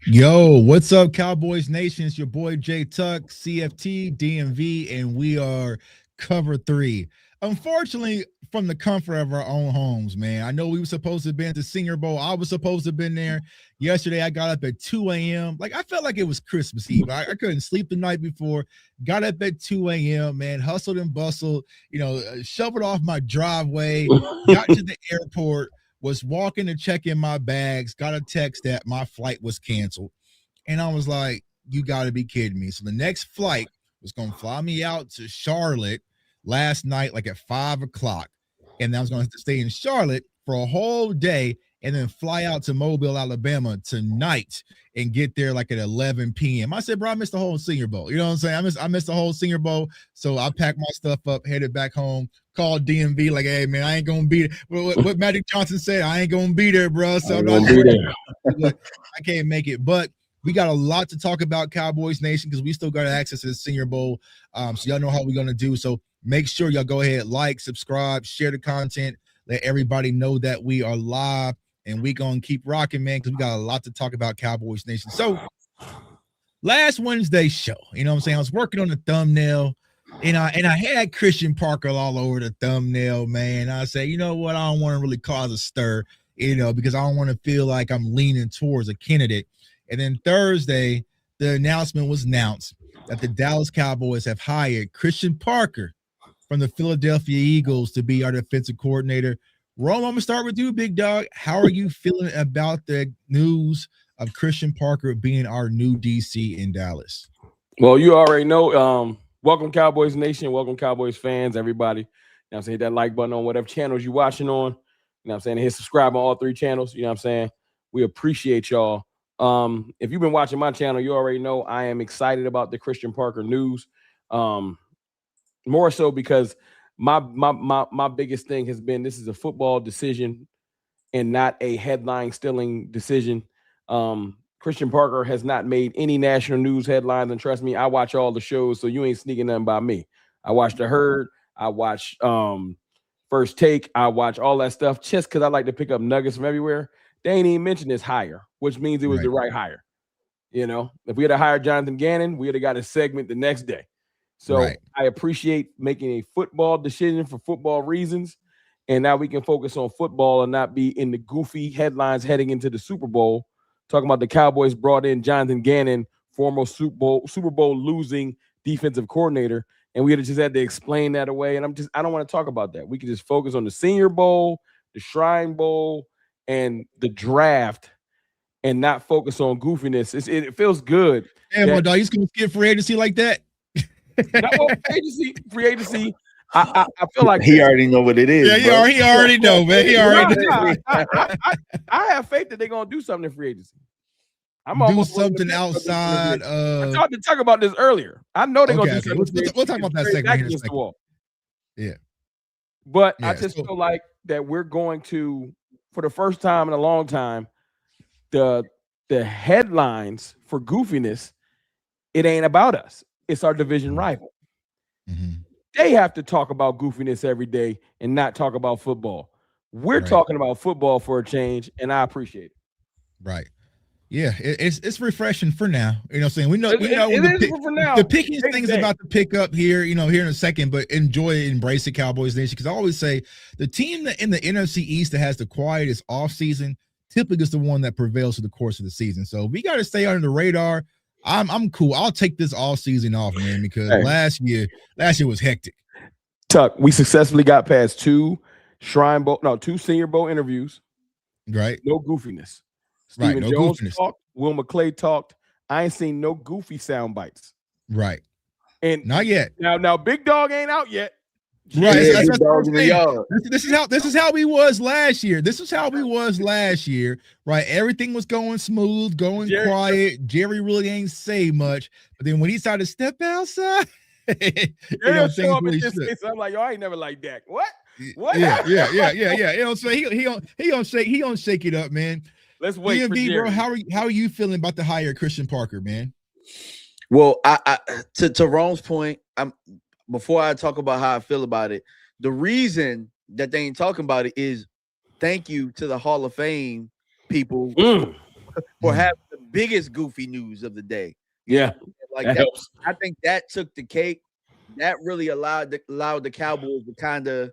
Yo, what's up, Cowboys Nation? It's your boy Jay Tuck, CFT, DMV, and we are cover three. Unfortunately, from the comfort of our own homes, man. I know we were supposed to have been at the Senior Bowl. I was supposed to have been there. Yesterday, I got up at 2 a.m. Like, I felt like it was Christmas Eve. I couldn't sleep the night before. Got up at 2 a.m., man. Hustled and bustled, shoveled off my driveway, got to the airport, was walking to check in my bags, got a text that my flight was canceled. And I was like, you got to be kidding me. So the next flight was going to fly me out to Charlotte last night, like at 5 o'clock. And I was going to have to stay in Charlotte for a whole day and then fly out to Mobile, Alabama tonight and get there like at 11 p.m. I said, bro, I missed the whole Senior Bowl. You know what I'm saying? I missed the whole Senior Bowl. So I packed my stuff up, headed back home, called DMV like, hey, man, I ain't going to be there. What Magic Johnson said, I ain't going to be there, bro. So I can't make it. But we got a lot to talk about, Cowboys Nation, because we still got access to the Senior Bowl. So y'all know how we're going to do. So make sure y'all go ahead, like, subscribe, share the content, let everybody know that we are live. And we gonna keep rocking, man, because we got a lot to talk about, Cowboys Nation. So last Wednesday's show, you know what I'm saying? I was working on the thumbnail, and I had Christian Parker all over the thumbnail, man. I said, you know what? I don't want to really cause a stir, because I don't want to feel like I'm leaning towards a candidate. And then Thursday, the announcement was announced that the Dallas Cowboys have hired Christian Parker from the Philadelphia Eagles to be our defensive coordinator. Rome, I'm going to start with you, big dog. How are you feeling about the news of Christian Parker being our new DC in Dallas? Well, you already know. Welcome, Cowboys Nation. Welcome, Cowboys fans, everybody. You know what I'm saying? Hit that like button on whatever channels you're watching on. You know what I'm saying? Hit subscribe on all three channels. You know what I'm saying? We appreciate y'all. If you've been watching my channel, you already know I am excited about the Christian Parker news. More so because my biggest thing has been this is a football decision and not a headline stealing decision. Christian Parker has not made any national news headlines, and trust me, I watch all the shows, so you ain't sneaking nothing by me. I watch The Herd, I watch First Take, I watch all that stuff just because I like to pick up nuggets from everywhere. They ain't even mentioned this hire, which means it was the right hire. If we had hired Jonathan Gannon, we would have got a segment the next day. So I appreciate making a football decision for football reasons. And now we can focus on football and not be in the goofy headlines heading into the Super Bowl. Talking about the Cowboys brought in Jonathan Gannon, former Super Bowl losing defensive coordinator. And we just had to explain that away. And I don't want to talk about that. We can just focus on the Senior Bowl, the Shrine Bowl, and the draft and not focus on goofiness. It feels good. Damn, my dog, he's going to skip free agency like that? Free agency. I feel like he already know what it is. Yeah, he already know, man. He already know. I have faith that they're gonna do something in free agency. I'm do something outside. I tried to talk about this earlier. I know they're gonna do something. We'll talk about that segment in a second. Yeah, but I just feel like that we're going to, for the first time in a long time, the headlines for goofiness. It ain't about us. It's our division rival. Mm-hmm. They have to talk about goofiness every day and not talk about football. We're talking about football for a change, and I appreciate it. Right. Yeah, it's refreshing for now. You know what I'm saying? We know the picking thing is about to pick up here, here in a second, but enjoy it, embrace it, Cowboys Nation. Because I always say the team that in the NFC East that has the quietest offseason typically is the one that prevails through the course of the season. So we got to stay under the radar. I'm cool. I'll take this all season off, man, because last year was hectic. Tuck, we successfully got past two Senior Bowl interviews. Right. No goofiness. Stephen Jones talked. Will McClay talked. I ain't seen no goofy sound bites. Right. And not yet. Now Big Dog ain't out yet. Right. This is how we was last year. Right. Everything was going smooth, quiet. Jerry really ain't say much. But then when he started to step outside, I'm like, yo, I ain't never like Dak. What? Yeah. You know, so he gonna shake it up, man. Let's wait for Jerry. Bro, how are you feeling about the hire Christian Parker, man? Well, I to Rome's point, before I talk about how I feel about it, the reason that they ain't talking about it is thank you to the Hall of Fame people for having the biggest goofy news of the day. Yeah, like that helps. I think that took the cake. That really allowed the Cowboys to kind of,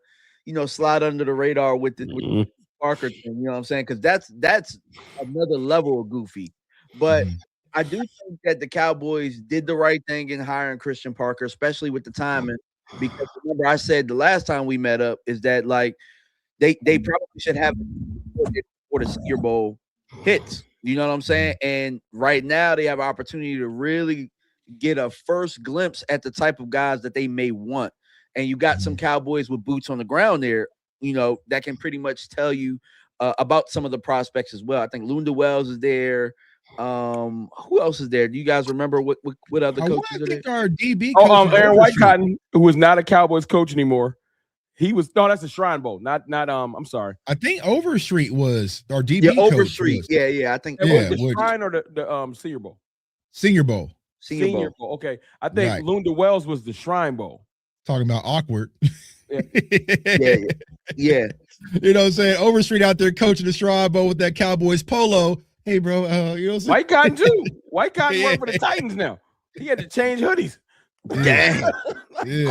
slide under the radar with the Parker thing. You know what I'm saying? Because that's another level of goofy. But I do think that the Cowboys did the right thing in hiring Christian Parker, especially with the timing. Because remember, I said the last time we met up is that like they probably should have for the Senior Bowl hits. You know what I'm saying? And right now they have an opportunity to really get a first glimpse at the type of guys that they may want. And you got some Cowboys with boots on the ground there, that can pretty much tell you about some of the prospects as well. I think Lunda Wells is there. Who else is there? Do you guys remember what other coaches are there? Our DB coach Aaron Whitecotton, who is not a Cowboys coach anymore. That's the Shrine Bowl. Not I'm sorry. I think Overstreet was our DB coach. Overstreet. Yeah. I think the Shrine or the Senior Bowl. Senior Bowl. Senior Bowl. Okay. I think Lunda Wells was the Shrine Bowl. Talking about awkward. Yeah. You know what I'm saying? Overstreet out there coaching the Shrine Bowl with that Cowboys polo. Hey, bro, you know what I'm saying? Whitecotton too. Whitecotton worked for the Titans now. He had to change hoodies. Damn.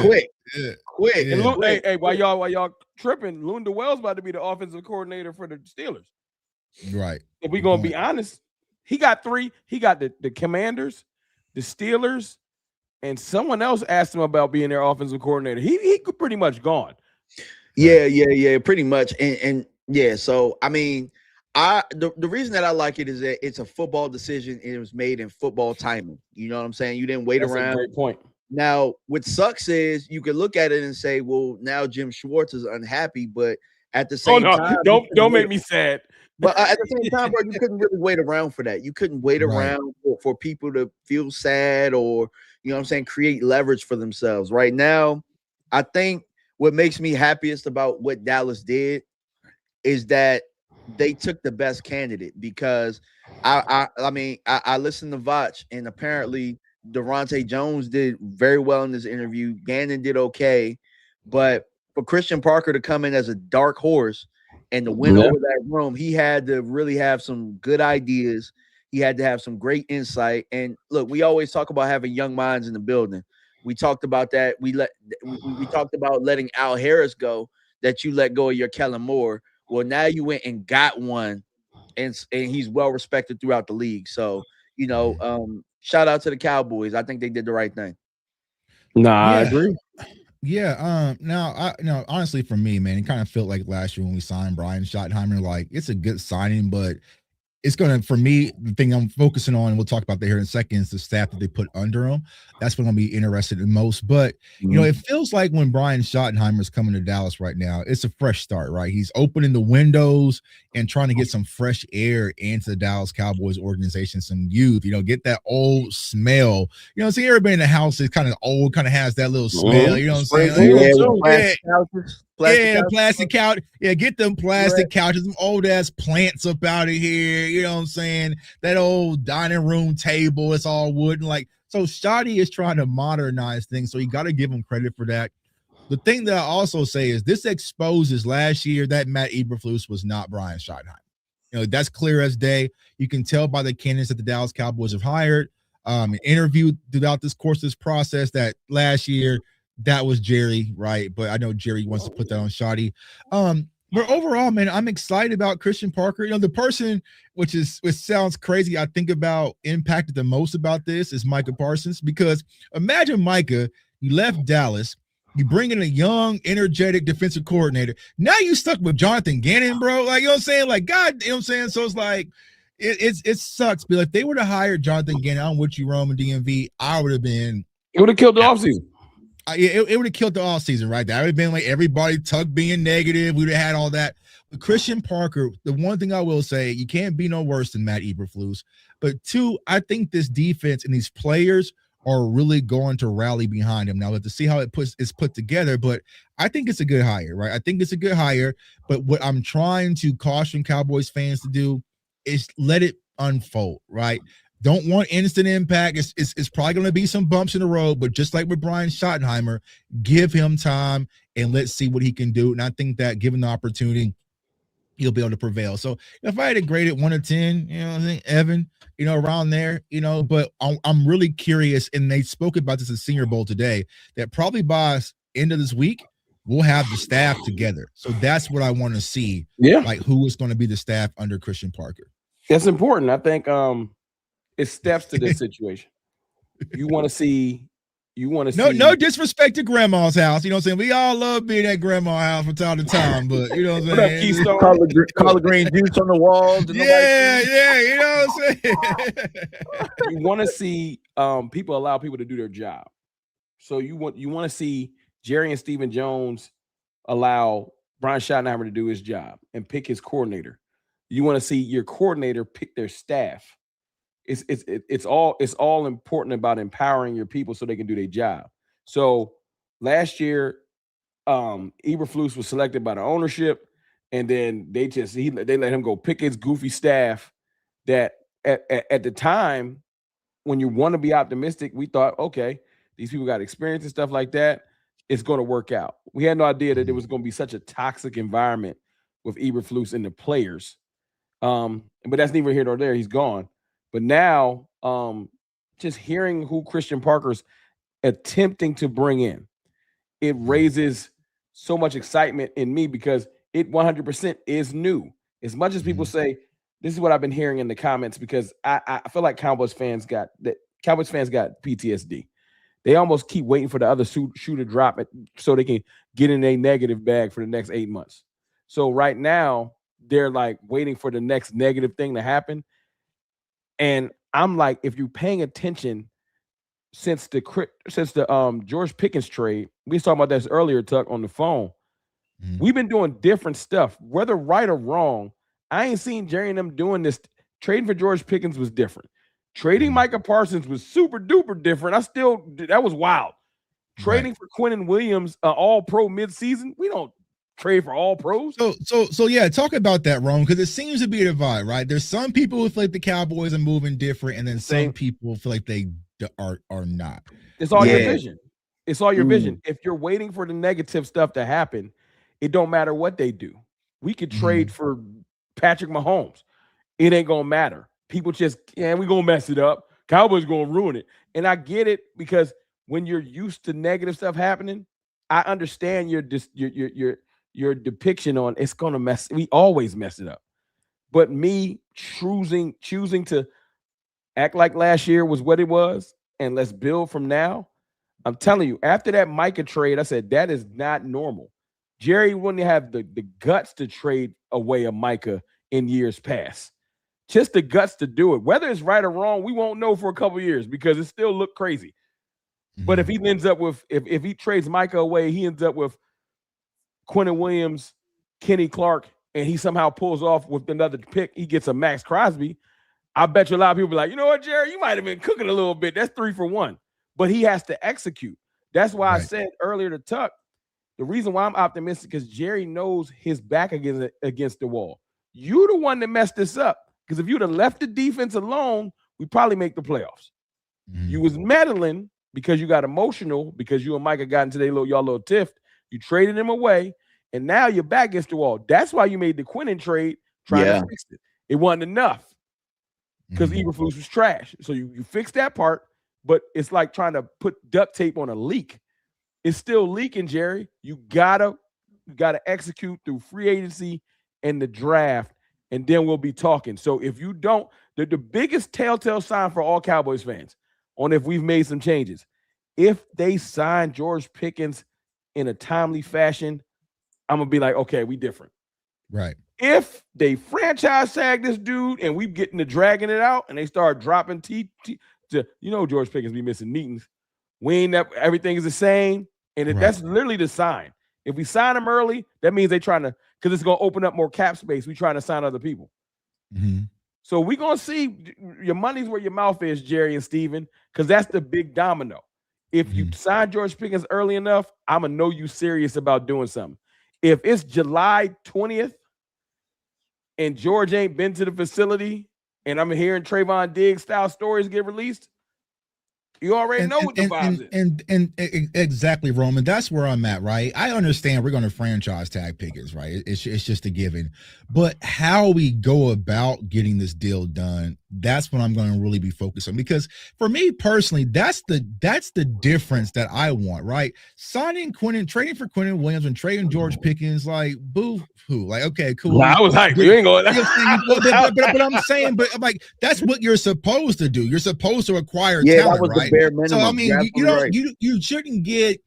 Quick. And hey, while y'all tripping, Lunda Wells about to be the offensive coordinator for the Steelers. Right. If we're gonna be honest, he got three. He got the Commanders, the Steelers, and someone else asked him about being their offensive coordinator. He could pretty much gone. Yeah, pretty much. And yeah, so I mean, the reason that I like it is that it's a football decision and it was made in football timing. You know what I'm saying? You didn't wait That's around. A great point. Now, what sucks is you could look at it and say, well, now Jim Schwartz is unhappy, but at the same time, don't make me sad. But at the same time, bro, you couldn't really wait around for that. You couldn't wait around for people to feel sad or, create leverage for themselves. Right now, I think what makes me happiest about what Dallas did is that they took the best candidate because I listened to Vach and apparently Durante Jones did very well in this interview. Gannon did okay, but for Christian Parker to come in as a dark horse and to win over that room, he had to really have some good ideas. He had to have some great insight. And look, we always talk about having young minds in the building. We talked about that. We talked about letting Al Harris go, that you let go of your Kellen Moore. Well, now you went and got one, and he's well respected throughout the league. So, shout out to the Cowboys. I think they did the right thing. I agree. Yeah. Now, honestly, for me, man, it kind of felt like last year when we signed Brian Schottenheimer. Like, it's a good signing, but it's gonna, for me, the thing I'm focusing on, and we'll talk about that here in a second, is the staff that they put under him. That's what I'm gonna be interested in most. But it feels like when Brian Schottenheimer is coming to Dallas right now, it's a fresh start, right? He's opening the windows and trying to get some fresh air into the Dallas Cowboys organization, some youth, get that old smell. See, everybody in the house is kind of old, kind of has that little smell, you know what I'm saying? Plastic couch. Yeah, get them plastic couches, them old ass plants up out of here. You know what I'm saying? That old dining room table, it's all wooden. So Shotty is trying to modernize things. So you got to give him credit for that. The thing that I also say is this exposes last year that Matt Eberflus was not Brian Schottenheimer. That's clear as day. You can tell by the candidates that the Dallas Cowboys have hired, interviewed throughout this course of this process, that last year that was Jerry, right? But I know Jerry wants to put that on Shotty. But overall, man, I'm excited about Christian Parker. The person which sounds crazy, I think about impacted the most about this is Micah Parsons, because imagine Micah, you left Dallas, you bring in a young, energetic defensive coordinator. Now you stuck with Jonathan Gannon, bro. You know what I'm saying? God, you know what I'm saying? So it's like, it sucks. But if they would have hired Jonathan Gannon, I'm with you, Roman DMV, I would have been. It would have killed the offseason. It would have killed the offseason, right? That would have been like everybody Tuck being negative. We would have had all that. But Christian Parker, the one thing I will say, you can't be no worse than Matt Eberflus. But two, I think this defense and these players are really going to rally behind him. Now, we'll have to see how it's put together, but I think it's a good hire, right? I think it's a good hire. But what I'm trying to caution Cowboys fans to do is let it unfold, right? Don't want instant impact. It's probably going to be some bumps in the road, but just like with Brian Schottenheimer, give him time and let's see what he can do. And I think that given the opportunity, he'll be able to prevail. So if I had to grade it 1 to 10, I think Evan, around there, but I'm really curious. And they spoke about this at Senior Bowl today, that probably by end of this week, we'll have the staff together. So that's what I want to see. Yeah. Like who is going to be the staff under Christian Parker. That's important. I think it steps to this situation. You want to see. No disrespect to grandma's house. You know what I'm saying? We all love being at grandma's house from time to time, but you know what I'm saying? Collard green juice on the walls. And yeah, you know what I'm saying? You want to see people allow people to do their job. So you want to see Jerry and Stephen Jones allow Brian Schottenheimer to do his job and pick his coordinator. You want to see your coordinator pick their staff. It's all important about empowering your people so they can do their job. So last year, Eberflus was selected by the ownership, and then they let him go pick his goofy staff. That at the time, when you want to be optimistic, we thought, okay, these people got experience and stuff like that. It's going to work out. We had no idea that it was going to be such a toxic environment with Eberflus and the players. But that's neither here nor there. He's gone. But now, just hearing who Christian Parker's attempting to bring in, it raises so much excitement in me because it 100% is new. As much as people say, this is what I've been hearing in the comments, because I feel like Cowboys fans got PTSD. They almost keep waiting for the other shoe to drop it so they can get in a negative bag for the next 8 months. So right now, they're like waiting for the next negative thing to happen. And I'm like, if you're paying attention since the George Pickens trade, we was talking about this earlier, Tuck, on the phone. We've been doing different stuff, whether right or wrong. I ain't seen Jerry and them doing this. Trading for George Pickens was different. Trading Micah Parsons was super duper different. That was wild. Trading for Quinnen Williams, all pro midseason. We don't trade for all pros. So yeah, talk about that, Rome, because it seems to be a divide, right? There's some people who feel like the Cowboys are moving different, and then some people feel like they are not. It's all your vision. It's all your vision. If you're waiting for the negative stuff to happen, it don't matter what they do. We could trade for Patrick Mahomes. It ain't gonna matter. People just, we're gonna mess it up. Cowboys gonna ruin it. And I get it, because when you're used to negative stuff happening, I understand your depiction on it's gonna mess. We always mess it up. But me choosing to act like last year was what it was, and let's build from now. I'm telling you, after that Micah trade, I said that is not normal. Jerry wouldn't have the guts to trade away a Micah in years past. Just the guts to do it. Whether it's right or wrong, we won't know for a couple of years because it still looked crazy. But if he ends up with, if he trades Micah away, he ends up with Quinnen Williams, Kenny Clark, and he somehow pulls off with another pick, he gets a Max Crosby. I bet you a lot of people be like, you know what, Jerry, you might have been cooking a little bit. That's 3 for 1. But he has to execute. That's why I said earlier to Tuck, the reason why I'm optimistic is Jerry knows his back against the wall. You the one that messed this up. Because if you'd have left the defense alone, we probably make the playoffs. You was meddling because you got emotional, because you and Micah got into y'all little tiff. You traded him away, and now you're back against the wall. That's why you made the Quinnen trade, trying to fix it. It wasn't enough because Eberflus was trash. So you fixed that part, but it's like trying to put duct tape on a leak. It's still leaking, Jerry. You gotta execute through free agency and the draft, and then we'll be talking. So if you don't, the biggest telltale sign for all Cowboys fans on if we've made some changes, if they sign George Pickens in a timely fashion, I'm gonna be like, okay, we different. Right. If they franchise tag this dude and we getting to dragging it out and they start dropping George Pickens be missing meetings. We ain't that everything is the same. And that's literally the sign. If we sign him early, that means they trying to, because it's going to open up more cap space. We trying to sign other people. So we're going to see your money's where your mouth is, Jerry and Steven, because that's the big domino. If you sign George Pickens early enough, I'm going to know you serious about doing something. If it's July 20th and George ain't been to the facility and I'm hearing Trayvon Diggs style stories get released, You already know what the vibe is. And exactly, Roman. That's where I'm at, right? I understand we're going to franchise tag Pickens, right? It's just a given. But how we go about getting this deal done, that's what I'm going to really be focused on. Because for me personally, that's the difference that I want, right? Signing Quinnen, trading for Quinnen Williams and trading George Pickens, like boo-hoo. Like, okay, cool. Nah, I was hyped. You ain't going. But I'm saying, but like that's what you're supposed to do. You're supposed to acquire talent, that was right? the bare minimum. So I mean, you shouldn't get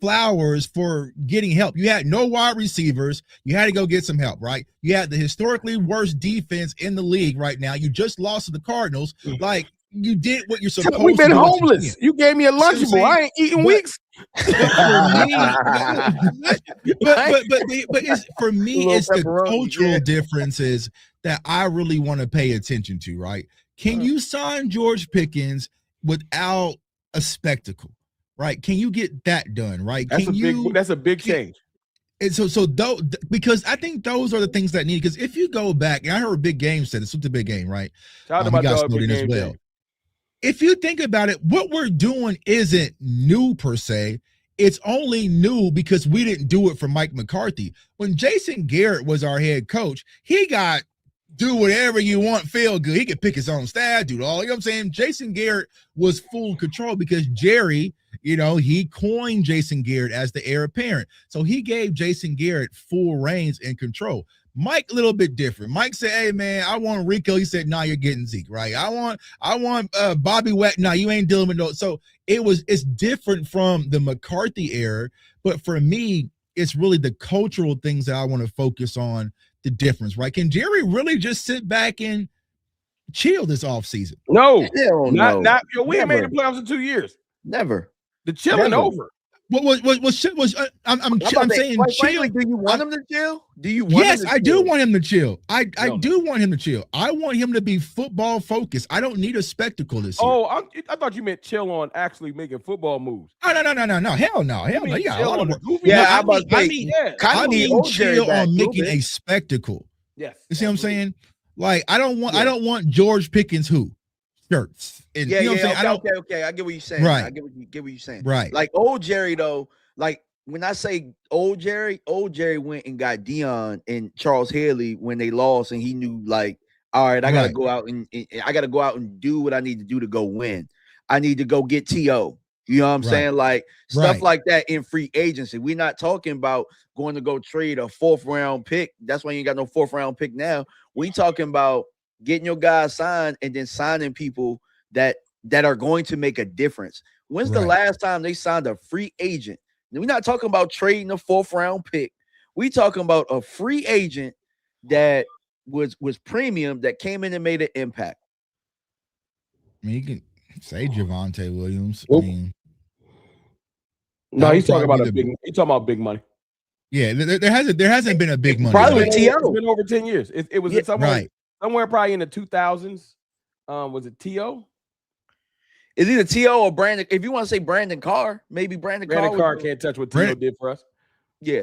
flowers for getting help. You had no wide receivers. You had to go get some help, right? You had the historically worst defense in the league right now. You just lost to the Cardinals. Like you did what you're supposed to do. We've been homeless. You gave me a Lunchable. I ain't eating weeks. But for me, it's the cultural differences that I really want to pay attention to, right? Can you sign George Pickens without a spectacle, right? Can you get that done, right? That's a big change. And so because I think those are the things that need. Because if you go back, and I heard Big Game said it's a big game, right? Talk about got Snowden as well. If you think about it, what we're doing isn't new per se. It's only new because we didn't do it for Mike McCarthy. When Jason Garrett was our head coach, he got do whatever you want, feel good. He could pick his own staff, do it all. You know what I'm saying? Jason Garrett was full control because Jerry, he coined Jason Garrett as the heir apparent. So he gave Jason Garrett full reins and control. Mike, a little bit different. Mike said, hey, man, I want Rico. He said, nah, you're getting Zeke, right? I want Bobby Wett. Nah, you ain't dealing with no. So it's different from the McCarthy era. But for me, it's really the cultural things that I want to focus on, the difference, right? Can Jerry really just sit back and chill this offseason? No. Not we ain't made the playoffs in 2 years. Never. The chilling over. I'm saying chill. Do you want him to chill? Yes, I do want him to chill. I do want him to chill. I want him to be football focused. I don't need a spectacle this year. Oh, I thought you meant chill on actually making football moves. Oh, no. Hell no. You got a lot of work. Yeah, I mean chill on making a spectacle. Yes. You see what I'm saying? Like I don't want George Pickens shirts. And, you know what I'm saying? Okay. I get what you're saying. Right. I get what you're saying. Right. Like old Jerry though, like when I say old Jerry went and got Dion and Charles Haley when they lost, and he knew like, all right, I gotta go out and I gotta go out and do what I need to do to go win. I need to go get T.O. You know what I'm saying? Like stuff like that in free agency. We're not talking about going to go trade a 4th round pick. That's why you ain't got no 4th round pick now. We talking about getting your guys signed and then signing people that are going to make a difference. When's the last time they signed a free agent? We're not talking about trading a 4th round pick. We talking about a free agent that was premium that came in and made an impact. I mean, you can say Javonte Williams. I mean, no, he's talking about he's talking about big money. Yeah, there hasn't been a big money. Probably T.O. It's been over 10 years. It was somewhere probably in the 2000s. Was it T.O.? Is either T.O. or Brandon. If you want to say Brandon Carr, maybe Brandon Carr can't touch what T.O. did for us. Yeah.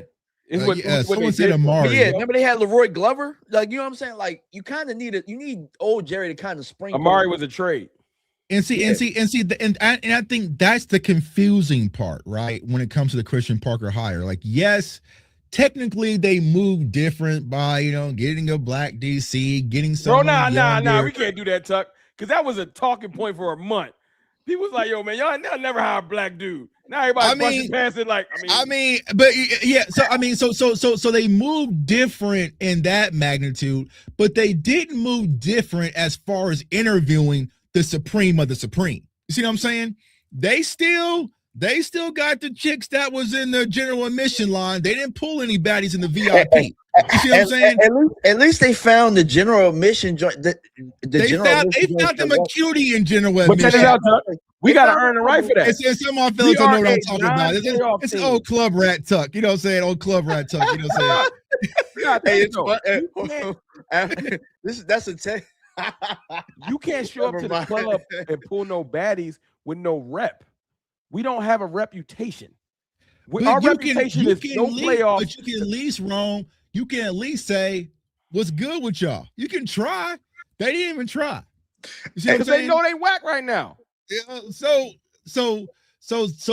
Someone said Amari. Yeah, remember they had Leroy Glover? Like, you know what I'm saying? Like, you kind of need old Jerry to kind of sprinkle. Amari was a trade. And I think that's the confusing part, right? When it comes to the Christian Parker hire. Like, yes, technically they moved different by, getting a black DC, getting some. Nah, we can't do that, Tuck. Because that was a talking point for a month. People was like, yo, man, y'all never hire a black dude. Now everybody brushing past it like, so they moved different in that magnitude, but they didn't move different as far as interviewing the supreme of the supreme. You see what I'm saying? They still got the chicks that was in the general admission line. They didn't pull any baddies in the VIP. You see what I'm saying? At least they found the general admission joint. They found them a cutie in general admission. But check it out, Tuck. We got to earn the right for that. Some of my fellas don't know what I'm talking about. It's old club rat Tuck. You know what I'm saying? Old club rat Tuck. You know what I'm saying? That's a tech. You can't show up to the club and pull no baddies with no rep. We don't have a reputation. Our reputation is no playoffs. But you can at least, Rome, you can at least say, what's good with y'all? You can try. They didn't even try. You see what I'm saying? They know they whack right now. So So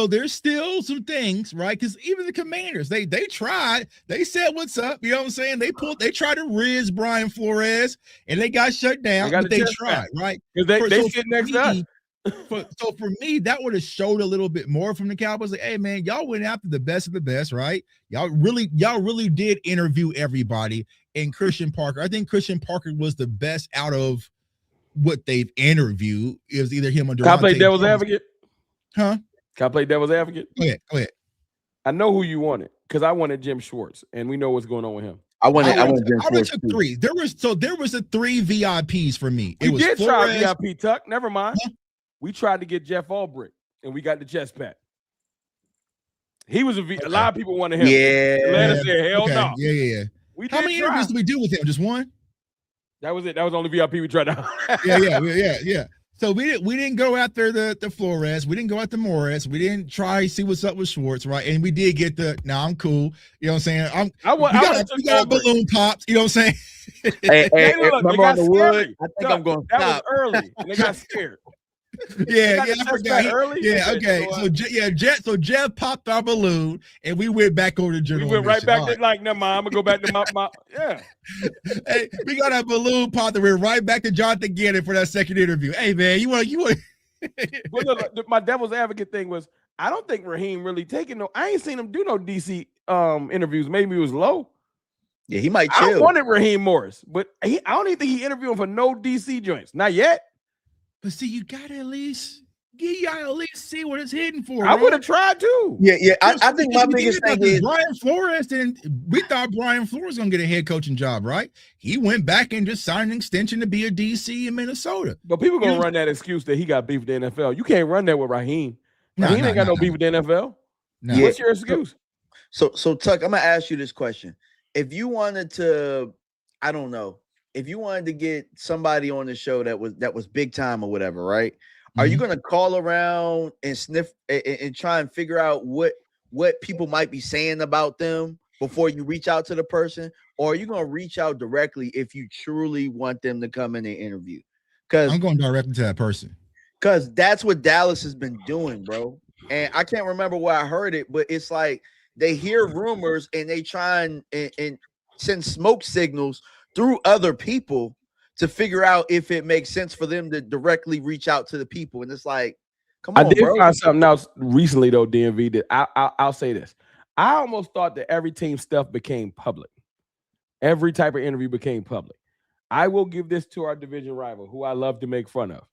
there's still some things, right? Because even the Commanders, they tried, they said what's up, you know what I'm saying? They tried to riz Brian Flores and they got shut down, but they tried, right? Because they sit next to us. So for me, that would have showed a little bit more from the Cowboys. Like, hey man, y'all went after the best of the best, right? Y'all really did interview everybody. And Christian Parker, I think Christian Parker was the best out of what they've interviewed. It was either him or Devontae. Can I play devil's advocate? Huh? Can I play devil's advocate? Go ahead. I know who you wanted because I wanted Jim Schwartz, and we know what's going on with him. I wanted Jim Schwartz took three. There was the three VIPs for me. We did try VIP, Tuck. Never mind. Huh? We tried to get Jeff Albrecht, and we got the chest pat. He was a lot of people wanted him. Yeah. Atlanta said, hell no. Yeah. How many interviews did we do with him? Just one? That was it. That was the only VIP we tried out. Yeah. So we didn't go after the Flores. We didn't go after Morris. We didn't try to see what's up with Schwartz, right? And we did get I'm cool. You know what I'm saying? We got balloon pops. You know what I'm saying? Hey, look, they got scared. I think I'm going to stop. That was early. And they got scared. I forgot. Okay. So Jeff popped our balloon, and we went back over to General. We went right back to never mind. I'm gonna go back to my Hey, we got our balloon popped, and we're right back to Jonathan Gannon for that second interview. Hey man, you want? Well, look, my devil's advocate thing was I don't think Raheem really taking I ain't seen him do no DC interviews. Maybe it was low. Yeah, he might chill. I wanted Raheem Morris, but I don't even think he interviewed him for no DC joints. Not yet. But see, you gotta at least see what it's hitting for. I would have tried too. Yeah. I think my biggest thing is Brian Flores, and we thought Brian Flores was gonna get a head coaching job, right? He went back and just signed an extension to be a DC in Minnesota. But people gonna run that excuse that he got beef with the NFL. You can't run that with Raheem. Raheem ain't got no beef with the NFL. No. What's your excuse? So Tuck, I'm gonna ask you this question. If you wanted to, I don't know. If you wanted to get somebody on the show that was big time or whatever, right? Are you going to call around and sniff and try and figure out what people might be saying about them before you reach out to the person? Or are you going to reach out directly if you truly want them to come in and interview? Because I'm going directly to that person. Because that's what Dallas has been doing, bro. And I can't remember where I heard it, but it's like they hear rumors and they try and send smoke signals through other people to figure out if it makes sense for them to directly reach out to the people. And it's like, come on, I did bro. find something else recently, though, DMV, that I'll say this. I almost thought that every team stuff became public. Every type of interview became public. I will give this to our division rival, who I love to make fun of.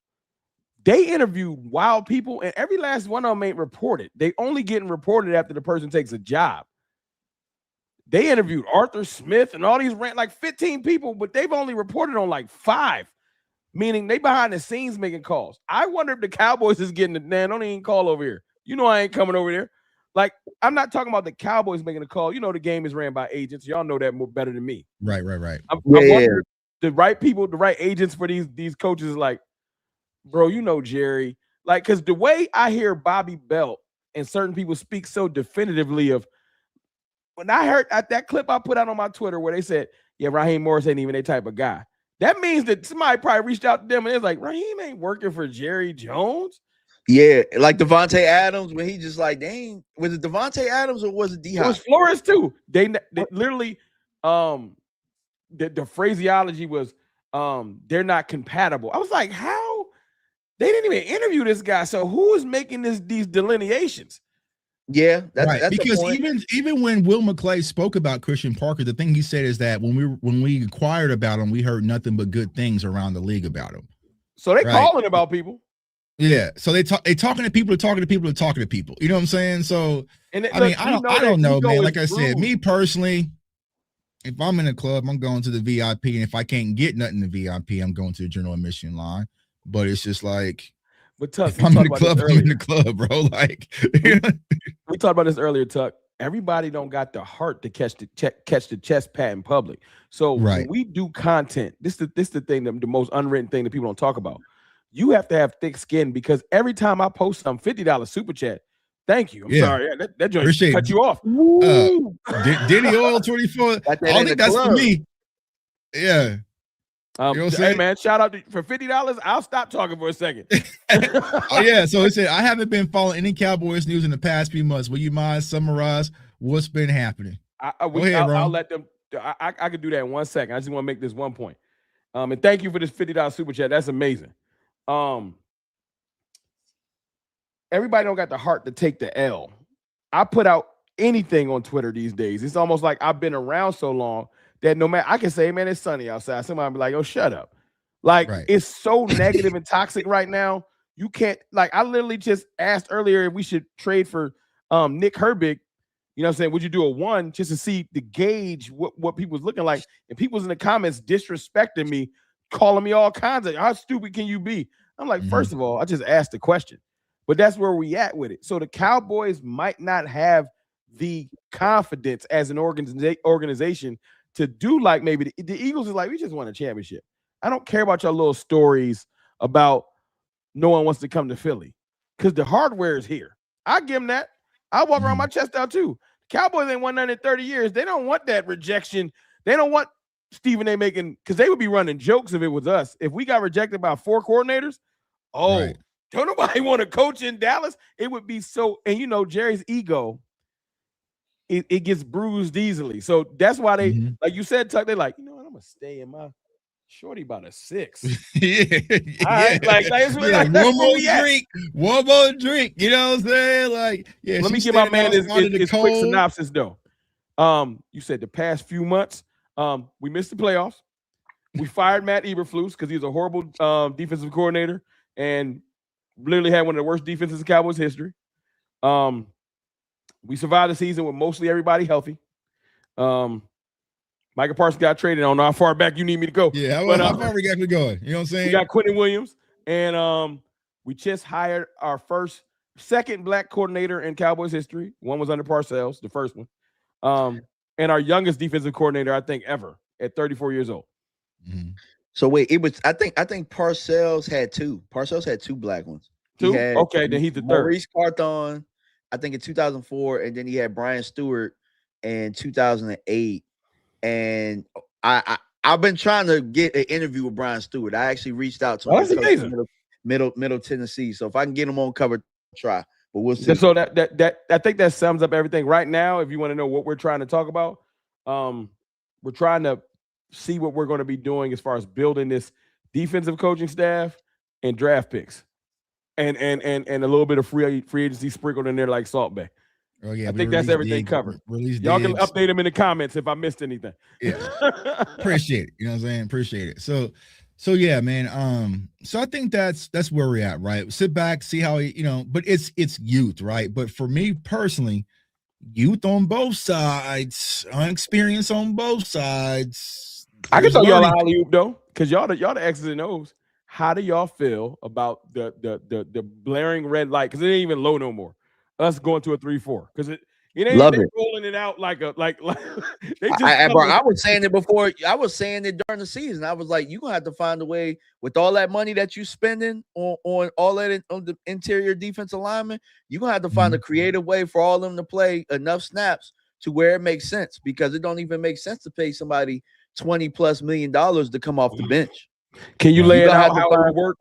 They interview wild people, and every last one of them ain't reported. They only getting reported after the person takes a job. They interviewed Arthur Smith and all these like 15 people, but they've only reported on like 5, meaning they behind the scenes making calls. I wonder if the Cowboys is getting don't even call over here. You know I ain't coming over there. Like, I'm not talking about the Cowboys making a call. You know the game is ran by agents. Y'all know that more better than me. Right. I wonder the right people, the right agents for these coaches is like, bro, you know Jerry. Like, because the way I hear Bobby Belt and certain people speak so definitively of, when I heard that clip I put out on my Twitter where they said, yeah, Raheem Morris ain't even that type of guy. That means that somebody probably reached out to them and it's like, Raheem ain't working for Jerry Jones. Yeah, like Devontae Adams, when he just like, dang, was it Devontae Adams or was it D-Hop? It was Flores too. They literally, the phraseology was, they're not compatible. I was like, how? They didn't even interview this guy. So who is making these delineations? Yeah, that's because even when Will McClay spoke about Christian Parker, the thing he said is that when we inquired about him, we heard nothing but good things around the league about him. So they calling about people. Yeah, so they talking to people, talking to people, talking to people. You know what I'm saying? So I don't know, man. Like I said, me personally, if I'm in a club, I'm going to the VIP, and if I can't get nothing in the VIP, I'm going to the general admission line. But it's just like, but Tuck, if I'm in the club, bro. Like, we talked about this earlier, Tuck. Everybody don't got the heart to catch the chest pat in public. So when we do content, this the thing, the most unwritten thing that people don't talk about. You have to have thick skin, because every time I post some $50 super chat, thank you. I'm sorry, that joint cut you off. Diddy Oil 24. I think that's for me. Yeah. Hey man, shout out for $50. I'll stop talking for a second. Oh yeah, so it said I haven't been following any Cowboys news in the past few months. Will you mind summarize what's been happening? I'll let them. I can do that in 1 second. I just want to make this one point. And thank you for this $50 super chat. That's amazing. Everybody don't got the heart to take the L. I put out anything on Twitter these days. It's almost like I've been around so long that no matter, I can say, man, it's sunny outside. Somebody be like, oh, shut up. Like, it's so negative and toxic right now. You can't, like, I literally just asked earlier if we should trade for Nick Herbig. You know what I'm saying? Would you do a 1 just to see the gauge what people's looking like? And people's in the comments disrespecting me, calling me all kinds of, how stupid can you be? I'm like, first of all, I just asked the question. But that's where we at with it. So the Cowboys might not have the confidence as an organization to do like maybe the Eagles is like, we just won a championship. I don't care about your little stories about no one wants to come to Philly because the hardware is here. I give them that. I walk around my chest out too. Cowboys ain't won nothing in 30 years. They don't want that rejection. They don't want Stephen A. making, because they would be running jokes if it was us. If we got rejected by 4 coordinators, don't nobody want to coach in Dallas. It would be so, and you know, Jerry's ego, it gets bruised easily. So that's why they, like you said, Tuck, they're like, you know what, I'm going to stay in my shorty about a 6. Right? Like one more drink. You know what I'm saying? Like, yeah. Let me give my man his quick synopsis though. You said the past few months, we missed the playoffs. We fired Matt Eberflus because he was a horrible defensive coordinator and literally had one of the worst defenses in Cowboys history. We survived the season with mostly everybody healthy. Micah Parsons got traded. I don't know how far back you need me to go. Yeah, how far we got to go? You know what I'm saying? We got Quentin Williams, and we just hired our second black coordinator in Cowboys history. One was under Parcells, the first one. And our youngest defensive coordinator, I think, ever at 34 years old. So wait, it was I think Parcells had 2. Parcells had 2 black ones. Okay, then he's the third. Maurice Carthon, I think in 2004, and then he had Brian Stewart in 2008. And I've been trying to get an interview with Brian Stewart. I actually reached out to him. That's amazing. Middle Tennessee. So if I can get him on cover, try. But we'll see. So that I think that sums up everything right now. If you want to know what we're trying to talk about, we're trying to see what we're going to be doing as far as building this defensive coaching staff and draft picks, and a little bit of free agency sprinkled in there like Salt Bay. Oh yeah, I think that's everything covered. Y'all can update them in the comments if I missed anything. Yeah, appreciate it. You know what I'm saying? Appreciate it. So yeah, man. So I think that's where we're at, right? Sit back, see how but it's youth, right? But for me personally, youth on both sides, experience on both sides. I can tell y'all a alley oop though, because y'all the X's and O's. How do y'all feel about the blaring red light? Because it ain't even low no more. Us going to a 3-4 because it ain't rolling it out like they just. I was saying it before. I was saying it during the season. I was like, you're gonna have to find a way with all that money that you spending on all that on the interior defensive lineman. You're gonna have to find a creative way for all of them to play enough snaps to where it makes sense, because it don't even make sense to pay somebody $20+ million to come off the bench. Can you lay it out how it would work?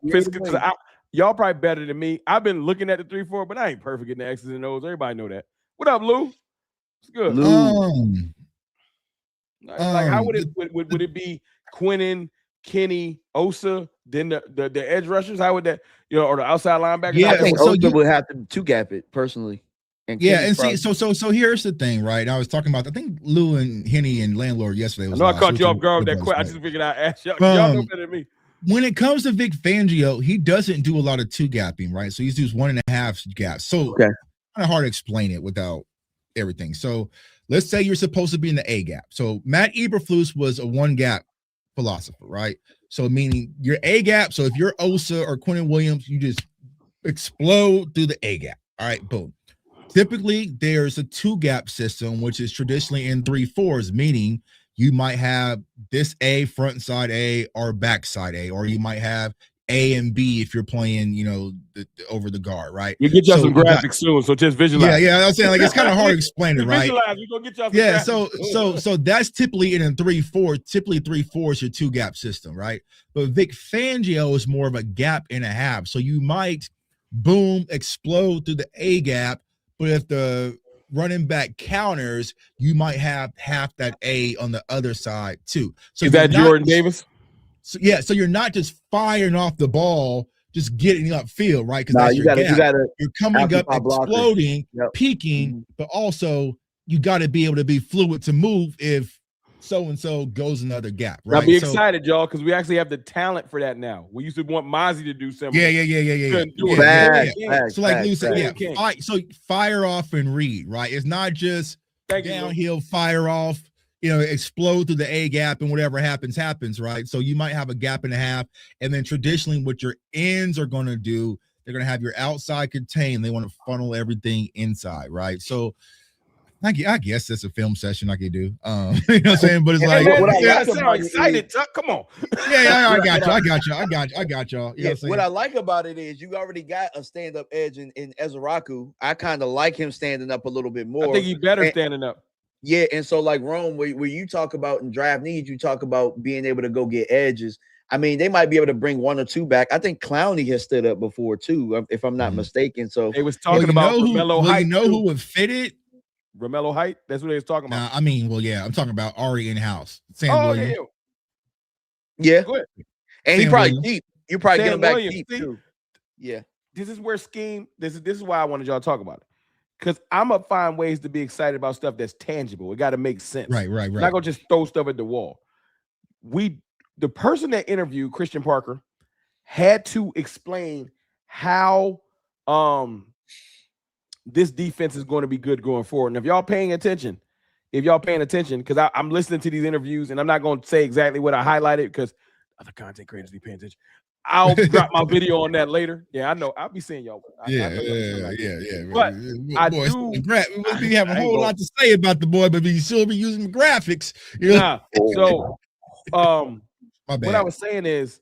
Y'all probably better than me. I've been looking at the 3-4, but I ain't perfect in the X's and O's. Everybody know that. What up, Lou? It's good. Like, how would it be Quinnen, Kenny, Osa, then the edge rushers? How would that, or the outside linebackers? Yeah, I think Osa would have to 2-gap it personally. And see, so here's the thing, right? I was talking about, I think Lou and Henny and Landlord yesterday. I caught you off guard with that question. I just figured I'd ask y'all. Y'all know better than me. When it comes to Vic Fangio, he doesn't do a lot of 2-gapping, right? So he does 1.5 gaps. So kind of hard to explain it without everything. So let's say you're supposed to be in the A gap. So Matt Eberflus was a 1-gap philosopher, right? So meaning your A gap. So if you're Osa or Quentin Williams, you just explode through the A gap. All right, boom. Typically, there's a 2-gap system, which is traditionally in 3-4s, meaning you might have this A, front side A, or back side A, or you might have A and B if you're playing, you know, over the guard, right? You get y'all some graphics soon, so just visualize. Yeah, I'm saying like it's kind of hard to explain it, right? Visualize. We gonna get y'all some graphics. So that's typically in a 3-4. Typically 3-4 is your 2-gap system, right? But Vic Fangio is more of a gap and a half. So you might boom explode through the A gap, but if the running back counters, you might have half that A on the other side too. So is that Jordan Davis? So you're not just firing off the ball, just getting upfield, right? Because that's your gap. You're coming up, exploding, peaking, but also you got to be able to be fluid to move if so-and-so goes another gap, right? Now be excited, y'all, because we actually have the talent for that now. We used to want Mozzie to do something. Yeah. So like Lou said, so fire off and read, right? It's not just downhill, fire off, you know, explode through the A gap and whatever happens, right? So you might have a gap and a half, and then traditionally what your ends are going to do, they're going to have your outside contained. They want to funnel everything inside, right? So I guess that's a film session I could do. You know what I'm saying? But it's like, I sound excited, Tuck. Come on. I got y'all. You know what I like about it is you already got a stand-up edge in Ezraku. I kind of like him standing up a little bit more. I think he's better standing up. Yeah, and so like Rome, where you talk about in draft needs, you talk about being able to go get edges. I mean, they might be able to bring 1 or 2 back. I think Clowney has stood up before too, if I'm not mistaken. So they was talking about Romello Height. You know who would fit it? Romello Height. That's what they was talking about. I mean, I'm talking about Ari in-house. Sam Williams. Yeah. Good. And he probably deep. You probably get him back deep too. Yeah. This is where scheme. This is why I wanted y'all to talk about it. Because I'm gonna find ways to be excited about stuff that's tangible. It got to make sense. Right. I'm not gonna just throw stuff at the wall. The person that interviewed Christian Parker had to explain how this defense is going to be good going forward. And if y'all paying attention, because I'm listening to these interviews, and I'm not going to say exactly what I highlighted because other content creators be paying attention. I'll drop my video on that later. Yeah, I know. I'll be seeing y'all. Yeah. But I boy, do. We have a whole lot to say about the boy, but we still be using graphics. You know? So, what I was saying is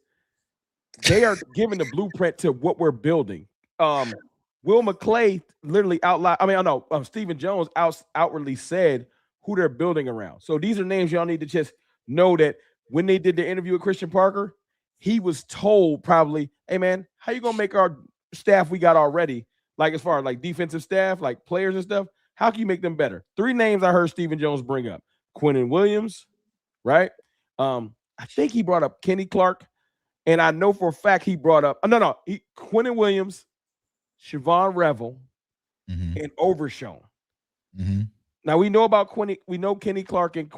they are giving the blueprint to what we're building. Will McClay literally Stephen Jones outwardly said who they're building around. So these are names y'all need to just know that when they did the interview with Christian Parker, he was told probably, hey man, how you gonna make our staff we got already, like as far as like defensive staff, like players and stuff, how can you make them better? 3 names I heard Stephen Jones bring up. Quinnen Williams, right? I think he brought up Kenny Clark, and I know for a fact he brought up Quinnen Williams, Siobhan Revel, and Overshown. Now we know about Kenny Clark and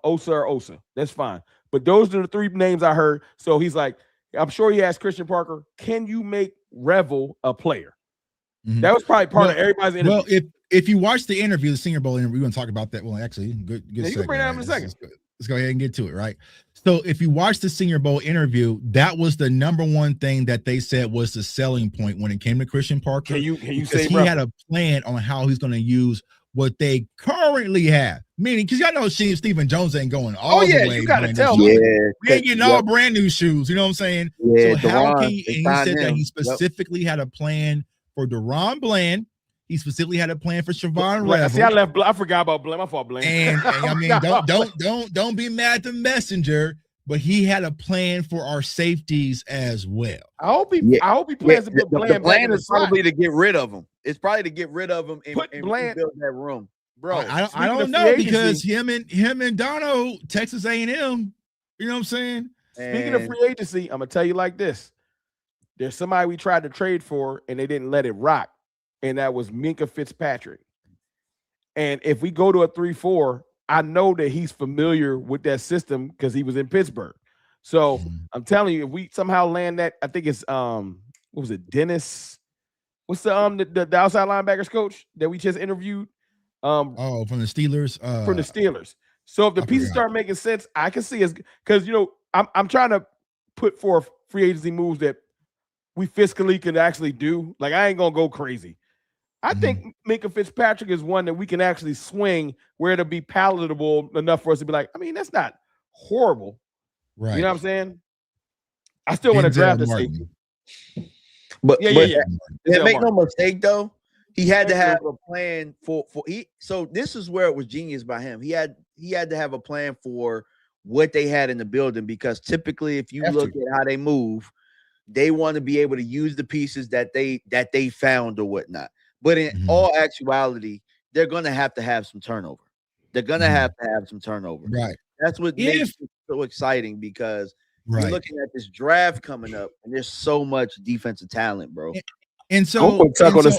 Osa. That's fine. But those are the 3 names I heard. So he's like, I'm sure he asked Christian Parker, can you make Revel a player? That was probably part of everybody's interview. Well, if you watch the interview, the Senior Bowl interview, we're going to talk about that. Well, actually, good. You can bring that up in a second. Let's go ahead and get to it, right? So if you watch the Senior Bowl interview, that was the number one thing that they said was the selling point when it came to Christian Parker. Can you say he had a plan on how he's going to use what they currently have? Meaning, because y'all know Stephen Jones ain't going all the way. You got to tell me. We ain't getting all brand new shoes. You know what I'm saying? Yeah, so how can he said that he specifically had a plan for Deron Bland. He specifically had a plan for Siobhan Revel. See, I forgot about Bland. My fault, Bland. And I mean, don't be mad at the messenger, but he had a plan for our safeties as well. I hope he plans to put Bland. The plan is probably to get rid of him. It's probably to get rid of him and build that room, bro. I don't know because him and Dono, Texas A&M. You know what I'm saying? Speaking of free agency, I'm gonna tell you like this: there's somebody we tried to trade for and they didn't let it rock, and that was Minkah Fitzpatrick. And if we go to a 3-4, I know that he's familiar with that system because he was in Pittsburgh. So I'm telling you, if we somehow land that, I think it's what was it, Dennis? What's the outside linebackers coach that we just interviewed? From the Steelers. From the Steelers. So if the pieces start making sense, I can see us because I'm trying to put forth free agency moves that we fiscally can actually do. Like I ain't gonna go crazy. I think Minkah Fitzpatrick is one that we can actually swing where it'll be palatable enough for us to be like, I mean, that's not horrible. Right. You know what I'm saying? I still want to Denzel draft a Martin. safety. But Denzel make no Martin. mistake though, he had to have a plan for he. So this is where it was genius by him. He had to have a plan for what they had in the building, because typically, if you look at how they move, they want to be able to use the pieces that they found or whatnot. But in all actuality, they're gonna have some turnover. They're gonna have to have some turnover. Right. That's what makes it so exciting, because you're looking at this draft coming up, and there's so much defensive talent, bro. And so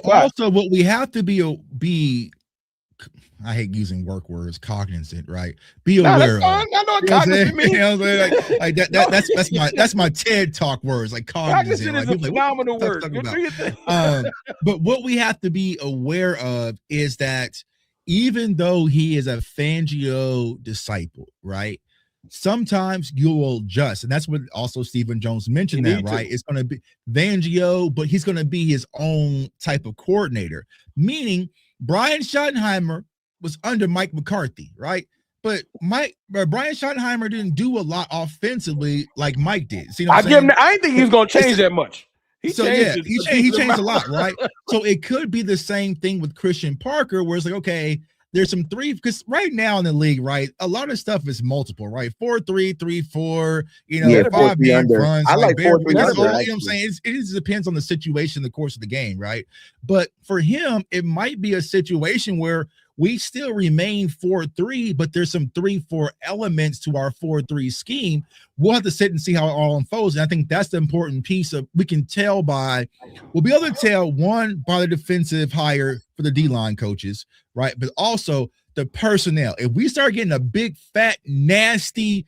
also what we have to be I hate using work words, cognizant, right? Be aware of. I know what cognizant means. Like that's my TED Talk words, like cognizant. Cognizant is a phenomenal word. But what we have to be aware of is that even though he is a Fangio disciple, right? Sometimes you will adjust, and that's what also Stephen Jones mentioned, that right? It's going to be Fangio, but he's going to be his own type of coordinator, meaning Brian Schottenheimer was under Mike McCarthy, right? But Brian Schottenheimer didn't do a lot offensively like Mike did. See what I'm saying? I didn't think he was going to change that much. He changed a lot, right? So it could be the same thing with Christian Parker, where it's like, okay, there's some three, because right now in the league, right, a lot of stuff is multiple, right? 4-3, 3-4, 5-man runs. I like 4-3. You know what I'm saying? It depends on the situation, the course of the game, right? But for him, it might be a situation where we still remain 4-3, but there's some 3-4 elements to our 4-3 scheme. We'll have to sit and see how it all unfolds. And I think that's the important piece of, we can tell we'll be able to tell, one, by the defensive hire for the D-line coaches, right? But also the personnel. If we start getting a big, fat, nasty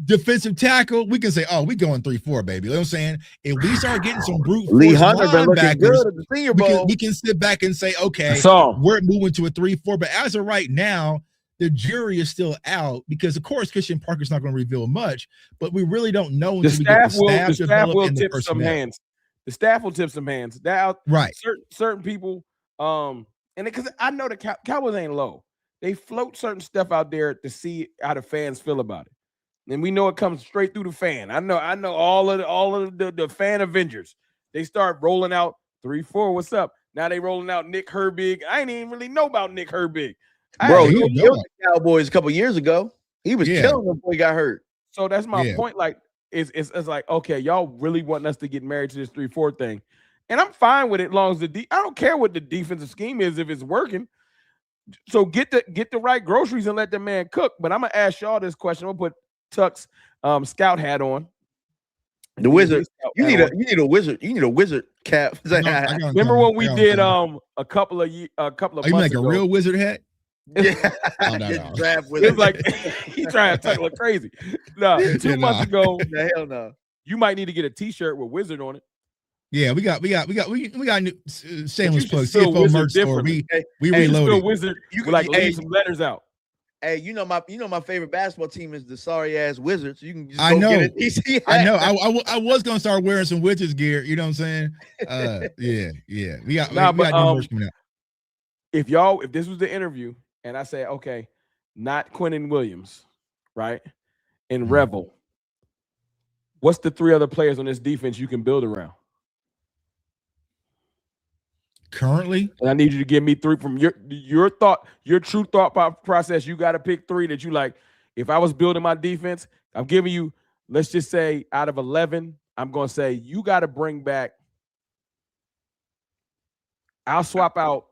defensive tackle, we can say, oh, we going 3-4, baby. You know what I'm saying? If we start getting some brute Lee Hunter been looking good at the Senior Bowl, we can sit back and say, okay, we're moving to a 3-4. But as of right now, the jury is still out, because of course Christian Parker's not going to reveal much, but we really don't know until we get the staff will tip some hands. The staff will tip some hands. Right. Certain people, and because I know the Cowboys ain't low, they float certain stuff out there to see how the fans feel about it. And we know it comes straight through the fan. I know all of the fan Avengers. They start rolling out 3-4. What's up? Now they rolling out Nick Herbig. I ain't even really know about Nick Herbig. Bro, he killed the Cowboys a couple years ago. He was killing them before he got hurt. So that's my point. Like, it's like, okay, y'all really want us to get married to this 3-4 thing. And I'm fine with it as long as I don't care what the defensive scheme is if it's working. So get the right groceries and let the man cook. But I'm gonna ask y'all this question. I'm gonna put Tuck's scout hat on. The wizard. You need a wizard. You need a wizard cap. Remember when we did a couple of months like ago? A real wizard hat? Yeah. No. It's like he trying to talk like crazy. No, 2 months ago. Hell no. You might need to get a t-shirt with wizard on it. Yeah, we got new shameless plug CFO merch store. We reloaded. Wizard, you can leave some letters out. Hey, you know my favorite basketball team is the sorry ass Wizards. You can just I know. get it. I know. I was gonna start wearing some Wizards gear. You know what I'm saying? Yeah. We got new merch coming out. If this was the interview and I say, okay, not Quinnen Williams, right? And Revel, what's the 3 other players on this defense you can build around? Currently, and I need you to give me 3 from your true thought process. You got to pick 3 that you like. If I was building my defense, I'm giving you, let's just say out of 11, I'm going to say you got to bring back. I'll swap out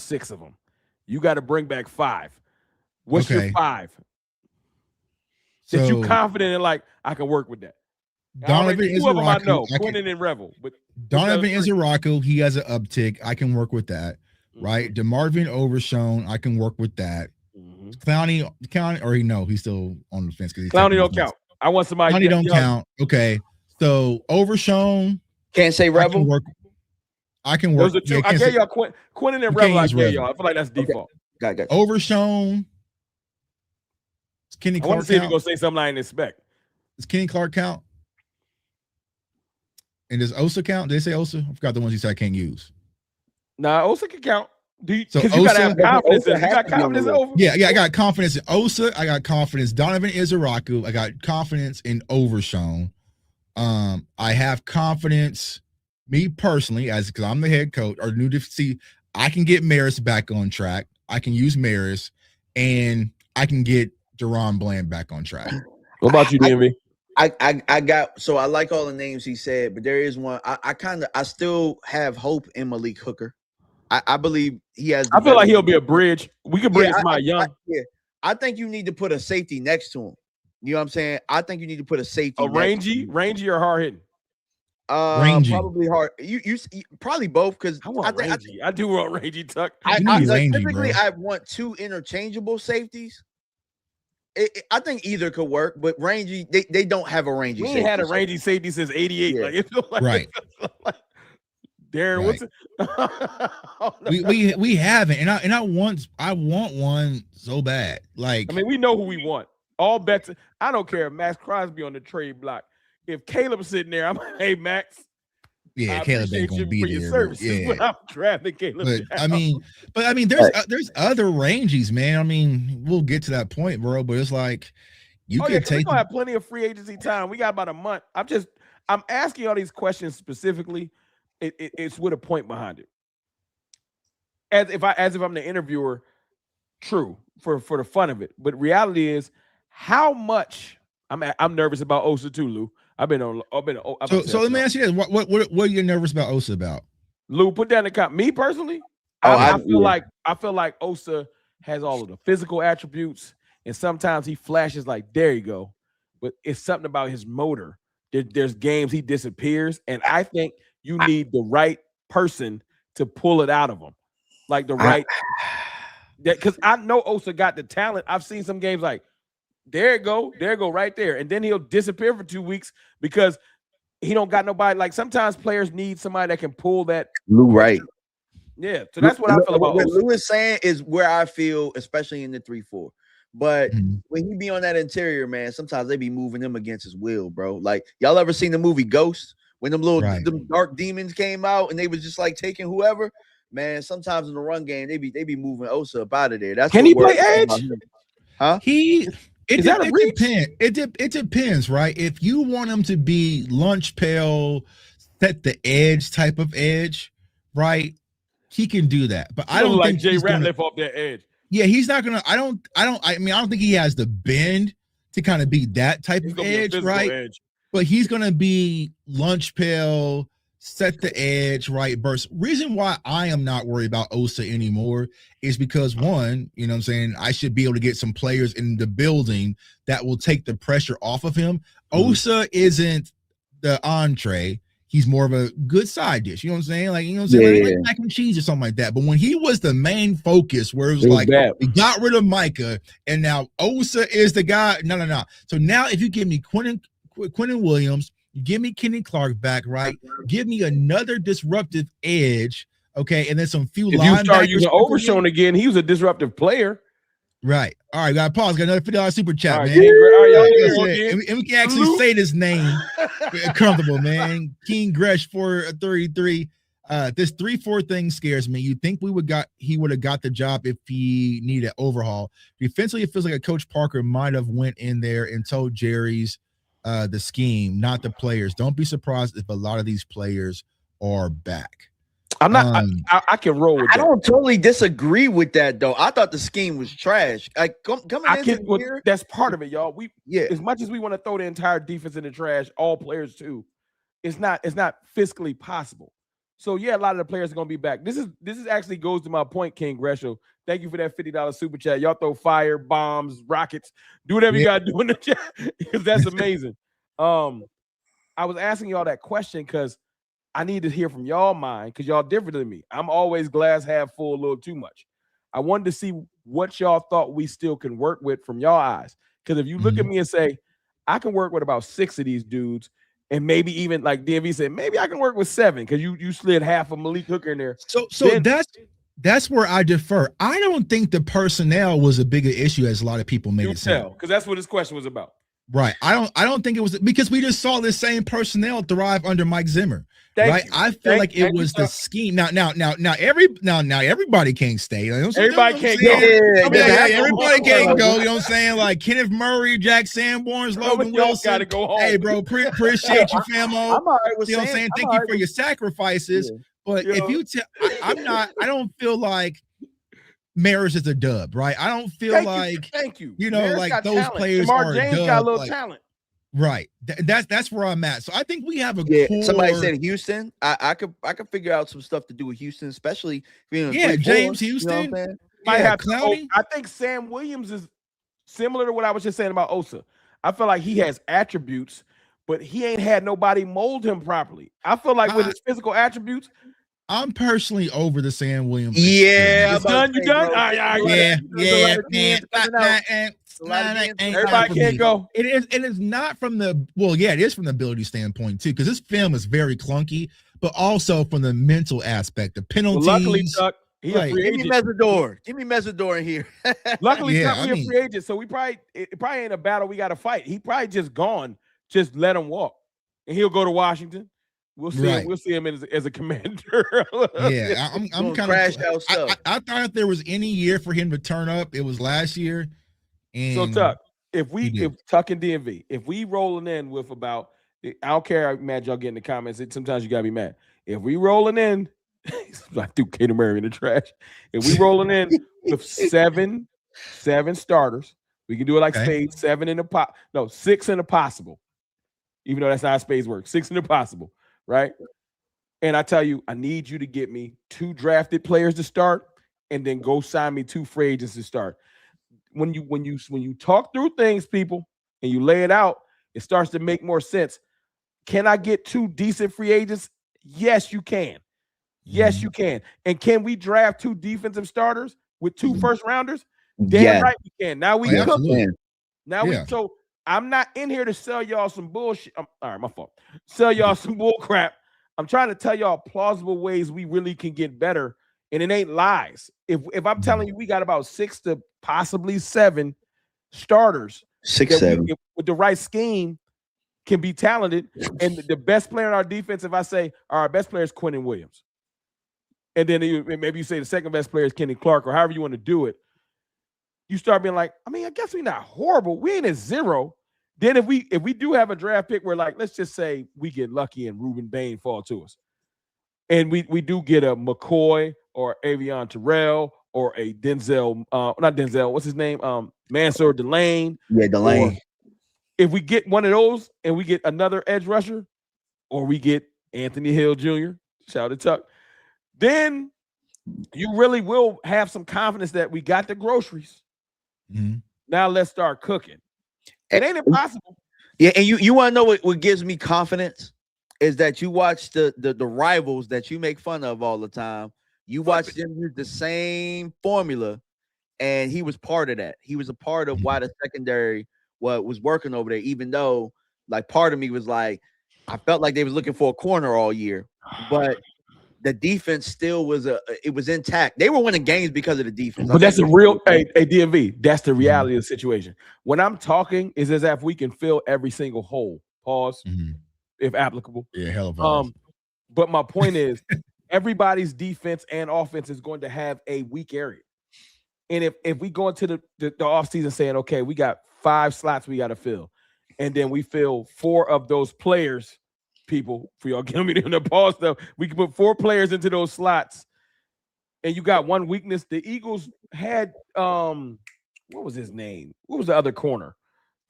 6 of them. You got to bring back 5. What's your 5? That you confident in, like, I can work with that. Donovan Izaraku. Quinnen and Revel. But Donovan Izaraku, he has an uptick. I can work with that. Right? DeMarvin Overshown, I can work with that. Clowney, or he's still on the fence. Clowney don't count. I want somebody. Clowney don't count. Okay. So Overshown. Can't say Revel. I can work. Those are 2. I gave y'all Quinnen and Revel. I gave y'all. I feel like that's default. Got Overshown. Kenny Clark. I want to see if you're gonna say something I didn't expect. Does Kenny Clark count? And does Osa count? Did they say Osa? I forgot the ones you said I can't use. Nah, Osa can count. Because you gotta have confidence. You got confidence over. Yeah, I got confidence in Osa. I got confidence Donovan Izaraku. I got confidence in Overshown. I have confidence, me personally, because I'm the head coach, or new to see, I can get Maris back on track. I can use Maris, and I can get Deron Bland back on track. What about you, DMV? I got, so I like all the names he said, but there is one I still have hope in Malik Hooker. I believe he has. I feel like he'll be a bridge. We could bridge my young. I think you need to put a safety next to him. You know what I'm saying? I think you need to put a safety. Rangy or hard hitting? Rangy. Probably hard. You probably both, because I do want Rangy Tuck. Typically I want two interchangeable safeties. I think either could work, but Rangy, they don't have a Rangy. We ain't had a Rangy safety since '88. Yeah. Like, it feels like, right. Darren, right. We haven't, and I want one so bad. Like, I mean, we know who we want. All bets. I don't care if Max Crosby on the trade block. If Caleb's sitting there, I'm like, hey Max. Yeah, Caleb ain't gonna be there. Services when I'm drafting Caleb. But I mean, there's other Rangies, man. I mean, we'll get to that point, bro. But it's like you could take. We're gonna have plenty of free agency time. We got about a month. I'm asking all these questions specifically. It's with a point behind it. As if I'm the interviewer, true, for the fun of it. But reality is, how much I'm nervous about Osa too, Lou. So let me ask you this: what are you nervous about Osa about? Lou, put down the comment. Me personally, I feel like Osa has all of the physical attributes, and sometimes he flashes like, there you go. But it's something about his motor. There's games he disappears, and I think you need the right person to pull it out of him, like the right. Because I know Osa got the talent. I've seen some games like, there it go right there, and then he'll disappear for 2 weeks because he don't got nobody. Like, sometimes players need somebody that can pull that. Lou, right? Yeah, so that's what I feel about what Osa. Lou is saying is where I feel, especially in the 3-4. But when he be on that interior, man, sometimes they be moving him against his will, bro. Like, y'all ever seen the movie Ghost? When them them dark demons came out and they was just like taking whoever, man. Sometimes in the run game, they be moving Osa up out of there. That's can he play edge? Huh? It depends. It depends, right? If you want him to be lunch pail, set the edge type of edge, right? He can do that. But I don't like think Jay Ratliff off that edge. Yeah, he's not gonna. I don't think he has the bend to kind of be that type of edge, right? Edge. But he's gonna be lunch pail, set the edge, right? Burst. Reason why I am not worried about Osa anymore is because, one, you know what I'm saying, I should be able to get some players in the building that will take the pressure off of him. Osa isn't the entree. He's more of a good side dish. You know what I'm saying? Like, you know what I'm saying? Like mac and cheese or something like that. But when he was the main focus, where it was like, we got rid of Micah, and now Osa is the guy. No. So now if you give me Quentin Williams, you give me Kenny Clark back, right? Give me another disruptive edge, okay? And then some few linebackers. If you start using Overshown again, he was a disruptive player. Right. All right, got pause. Got another $50 super chat, man. And we can actually say this name comfortable, man. King Gresh 433. This 3-4 thing scares me. You think he would have got the job if he needed an overhaul? Defensively, it feels like a Coach Parker might have went in there and told Jerry's the scheme, not the players. Don't be surprised if a lot of these players are back. I'm not. I can roll with that. I don't totally disagree with that, though. I thought the scheme was trash. Like coming into here, that's part of it, y'all. As much as we want to throw the entire defense in the trash, all players too, it's not fiscally possible. So yeah, a lot of the players are gonna be back. This is actually goes to my point, King Gresham. Thank you for that $50 super chat. Y'all throw fire, bombs, rockets, do whatever you gotta do in the chat, because that's amazing. I was asking y'all that question because I need to hear from y'all mind, because y'all different than me. I'm always glass half full, a little too much. I wanted to see what y'all thought we still can work with from y'all eyes. Because if you look at me and say, I can work with about 6 of these dudes, and maybe even like DMV said, maybe I can work with 7 because you slid half of Malik Hooker in there. So that's where I defer. I don't think the personnel was a bigger issue as a lot of people made it sound. Because that's what this question was about. Right. I don't think it was because we just saw this same personnel thrive under Mike Zimmer. Right. I feel like it was the scheme. Now everybody can't stay. You know everybody can't go. Yeah, everybody can't go. You know what I'm saying? Like Kenneth Murray, Jack Sanborn's, Logan Wilson. Gotta go home. Hey, bro, appreciate you, famo. I'm all right with you know what I'm saying? Thank you for your sacrifices. Yeah. But if you I don't feel like Maris is a dub, right? I don't feel thank you. You know, Maris like those talent. players Jamar are James dub, got a little like, talent. Right. That's where I'm at. So I think we have a core... Somebody said Houston. I could figure out some stuff to do with Houston, especially James Houston. You know might have Clowney. I think Sam Williams is similar to what I was just saying about Osa. I feel like he has attributes, but he ain't had nobody mold him properly. I feel like with his physical attribibutes, I'm personally over the Sam Williams. Yeah, it's done. You done? Everybody can't go. It is not from the it is from the ability standpoint too, because this film is very clunky, but also from the mental aspect, the penalties. Well, luckily, Chuck, he a free agent. Give me Mesidor in here. Luckily, Chuck, we a free agent, so it probably ain't a battle we got to fight. He probably just gone. Just let him walk, and he'll go to Washington. We'll see. We'll see him as a commander. I'm kind of. I thought if there was any year for him to turn up, it was last year. And so Tuck, if Tuck and DMV, if we rolling in with about, I don't care how mad y'all get in the comments. Sometimes you gotta be mad. If we rolling in, I threw Kato Murray in the trash. If we rolling in with seven starters, we can do it like spades. 6 in the possible. Even though that's not how spades work. 6 in the possible. Right. And I tell you, I need you to get me 2 drafted players to start and then go sign me 2 free agents to start. When you talk through things, people, and you lay it out, it starts to make more sense. Can I get 2 decent free agents? Yes, you can. Yes, you can. And can we draft 2 defensive starters with 2 first rounders? Damn right we can. Now we cooking. So I'm not in here to sell y'all some bullshit. All right, my fault. Sell y'all some bull crap. I'm trying to tell y'all plausible ways we really can get better, and it ain't lies. If I'm telling you we got about 6 to possibly 7 starters, 6, 7 with the right scheme can be talented, and the best player on our defense, if I say our best player is Quentin Williams, and then maybe you say the second best player is Kenny Clark, or however you want to do it, you start being like, I mean, I guess we're not horrible. We ain't at 0. Then if we do have a draft pick where, like, let's just say we get lucky and Ruben Bain fall to us, and we do get a McCoy or Avion Terrell or a Denzel, not Denzel, what's his name? Mansour Delane. Yeah, Delane. If we get one of those and we get another edge rusher, or we get Anthony Hill Jr., shout out to Tuck, then you really will have some confidence that we got the groceries. Mm-hmm. Now let's start cooking. It ain't impossible. Yeah, and you want to know what gives me confidence is that you watch the rivals that you make fun of all the time. You watch them use the same formula, and he was part of that. He was a part of why the secondary was working over there, even though, like, part of me was like, I felt like they was looking for a corner all year, but the defense still was intact. They were winning games because of the defense. But that's a real DMV. That's the reality of the situation. When I'm talking, is as if we can fill every single hole. Pause, if applicable. Yeah, hell of but my point is, everybody's defense and offense is going to have a weak area. And if we go into the offseason saying, okay, we got 5 slots we got to fill, and then we fill 4 of those players, people, for y'all giving me the pause stuff, we can put 4 players into those slots, and you got one weakness. The Eagles had what was his name? What was the other corner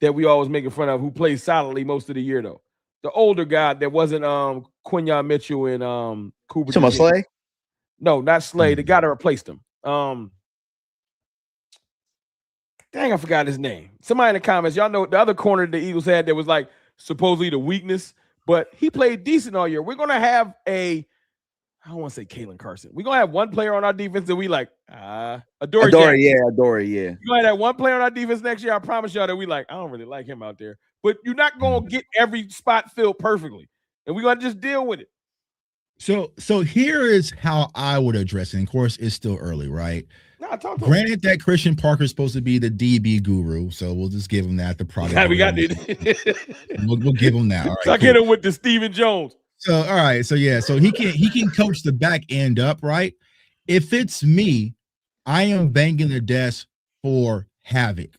that we always making fun of who played solidly most of the year though? The older guy that wasn't Quinyon Mitchell and Cooper. Talking about Slay? No, not Slay. The guy that replaced him. Dang, I forgot his name. Somebody in the comments, y'all know the other corner the Eagles had that was like supposedly the weakness, but he played decent all year. We're gonna have I don't want to say Kalen Carson. We're gonna have one player on our defense that we like, Adoree. Yeah. We're gonna have one player on our defense next year. I promise y'all that we like, I don't really like him out there. But you're not gonna get every spot filled perfectly, and we're gonna just deal with it. So here is how I would address it. And of course, it's still early, right? Nah, talk to him. Granted that Christian Parker is supposed to be the DB guru, so we'll just give him that. The product. We got we'll give him that. All right, hit him with the Stephen Jones. So all right, so yeah, so he can coach the back end up, right? If it's me, I am banging the desk for Havoc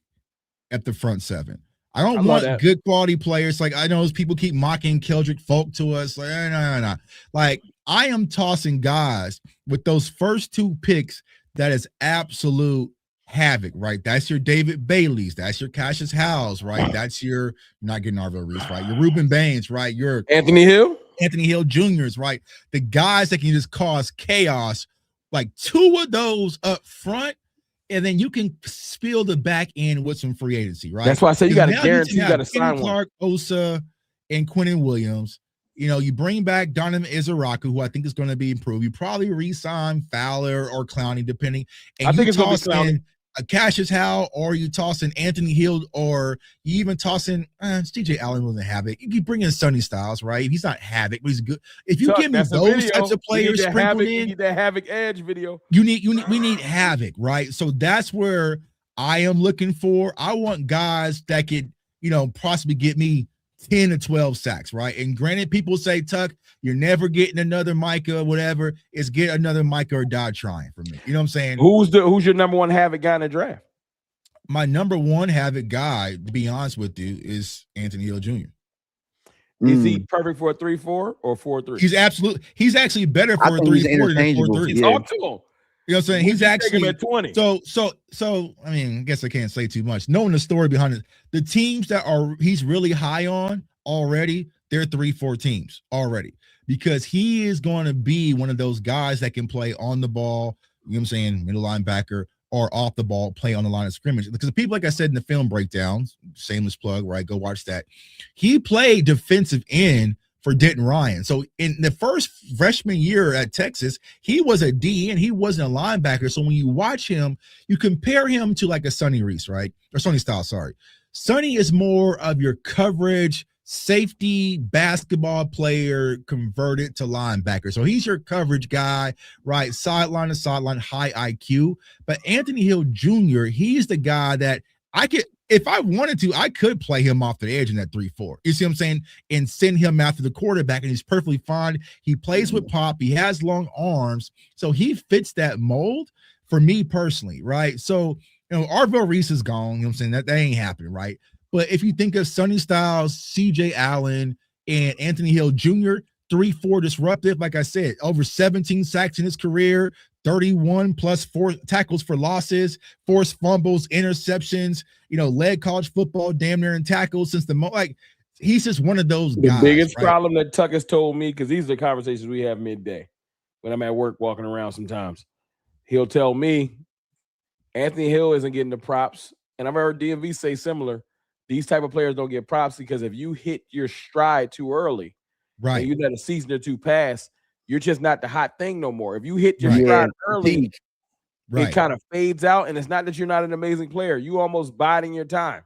at the front seven. I don't want good quality players. Like I know people keep mocking Keldrick Folk to us. Like no. Like I am tossing guys with those first 2 picks. That is absolute havoc, right? That's your David Bailey's. That's your Cassius Howells, right? That's your not getting Arvell Reese, right? Your Ruben Baines, right? Your Anthony Hill Jr.'s, right? The guys that can just cause chaos, like 2 of those up front, and then you can spill the back end with some free agency, right? That's why I say you got to guarantee you got to sign Clark, one. Osa, and Quentin Williams. You know, you bring back Donovan Izaraku, who I think is going to be improved. You probably re-sign Fowler or Clowney, depending. And I think it's going to be Clowney. A Cassius Howell, or you toss in Anthony Hill, or you even toss in DJ Allen wasn't Havoc. You bring in Sonny Styles, right? He's not Havoc, but he's good. If you give me those types of players sprinkled in, you need that Havoc edge video. We need Havoc, right? So that's where I am looking for. I want guys that could, possibly get me 10 to 12 sacks, right? And granted, people say, Tuck, you're never getting another Micah, whatever. It's get another Micah or die trying for me. You know what I'm saying? Who's your number one Havoc guy in the draft? My number one Havoc guy, to be honest with you, is Anthony Hill Jr. Is he perfect for a 3-4 or 4-3? He's actually better for a 3-4 than a 4-3. Talk to him. You know what I'm saying? He's actually at 20. So I mean, I guess I can't say too much. Knowing the story behind it, the teams that he's really high on already, they're 3-4 teams already, because he is going to be one of those guys that can play on the ball, you know what I'm saying, middle linebacker, or off the ball, play on the line of scrimmage. Because the people, like I said in the film breakdowns, shameless plug, right? Go watch that. He played defensive end for Denton Ryan. So in the first freshman year at Texas, he was a D and he wasn't a linebacker. So when you watch him, you compare him to like a Sonny Reese, right? Or Sonny Styles, sorry. Sonny is more of your coverage, safety basketball player converted to linebacker. So he's your coverage guy, right? Sideline to sideline, high IQ. But Anthony Hill Jr., he's the guy that I could, if I wanted to, I could play him off the edge in that 3-4. You see what I'm saying? And send him after the quarterback, and he's perfectly fine. He plays with pop. He has long arms. So he fits that mold for me personally, right? So, Arvell Reese is gone. You know what I'm saying? That ain't happening, right? But if you think of Sonny Styles, CJ Allen, and Anthony Hill Jr., 3-4 disruptive, like I said, over 17 sacks in his career, 31 plus 4 tackles for losses, forced fumbles, interceptions, led college football damn near in tackles since he's just one of those guys. The biggest problem that Tuck has told me, because these are the conversations we have midday when I'm at work walking around sometimes, he'll tell me Anthony Hill isn't getting the props. And I've heard DMV say similar. These type of players don't get props because if you hit your stride too early, right, and you let a season or two pass, you're just not the hot thing no more. If you hit your stride early, it kind of fades out, and it's not that you're not an amazing player. You almost biding your time.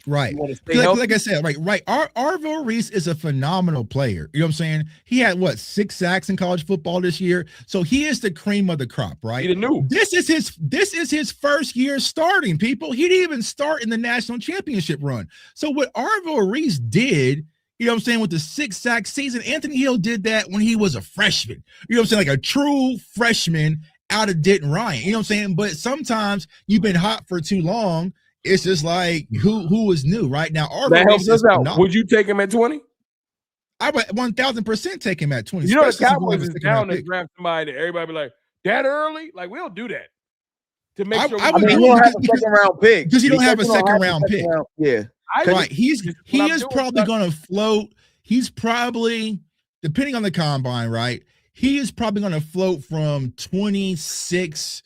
Right. Like I said, right. Arvell Reese is a phenomenal player. You know what I'm saying? He had 6 sacks in college football this year. So he is the cream of the crop, right? He knew. This is his first year starting, people. He didn't even start in the national championship run. So what Arvell Reese did, you know what I'm saying, with the 6 sack season, Anthony Hill did that when he was a freshman. You know what I'm saying? Like a true freshman out of Denton Ryan. You know what I'm saying? But sometimes you've been hot for too long. It's just like who is new right now. That helps us out. Would you take him at 20? I would 1,000% take him at 20. You know, the Cowboys is down to draft somebody that everybody be like, that early? Like, we don't do that to make sure. I mean, you don't have a second round pick because you don't have a second round pick. Yeah, right. He is probably going to float. He's probably, depending on the combine, right? He is probably going to float from 26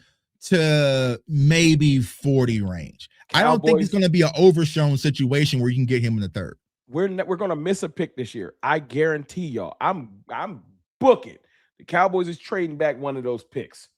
to maybe 40 range. Cowboys, I don't think it's going to be an overshown situation where you can get him in the third. We're going to miss a pick this year. I guarantee y'all. I'm booking. The Cowboys is trading back one of those picks.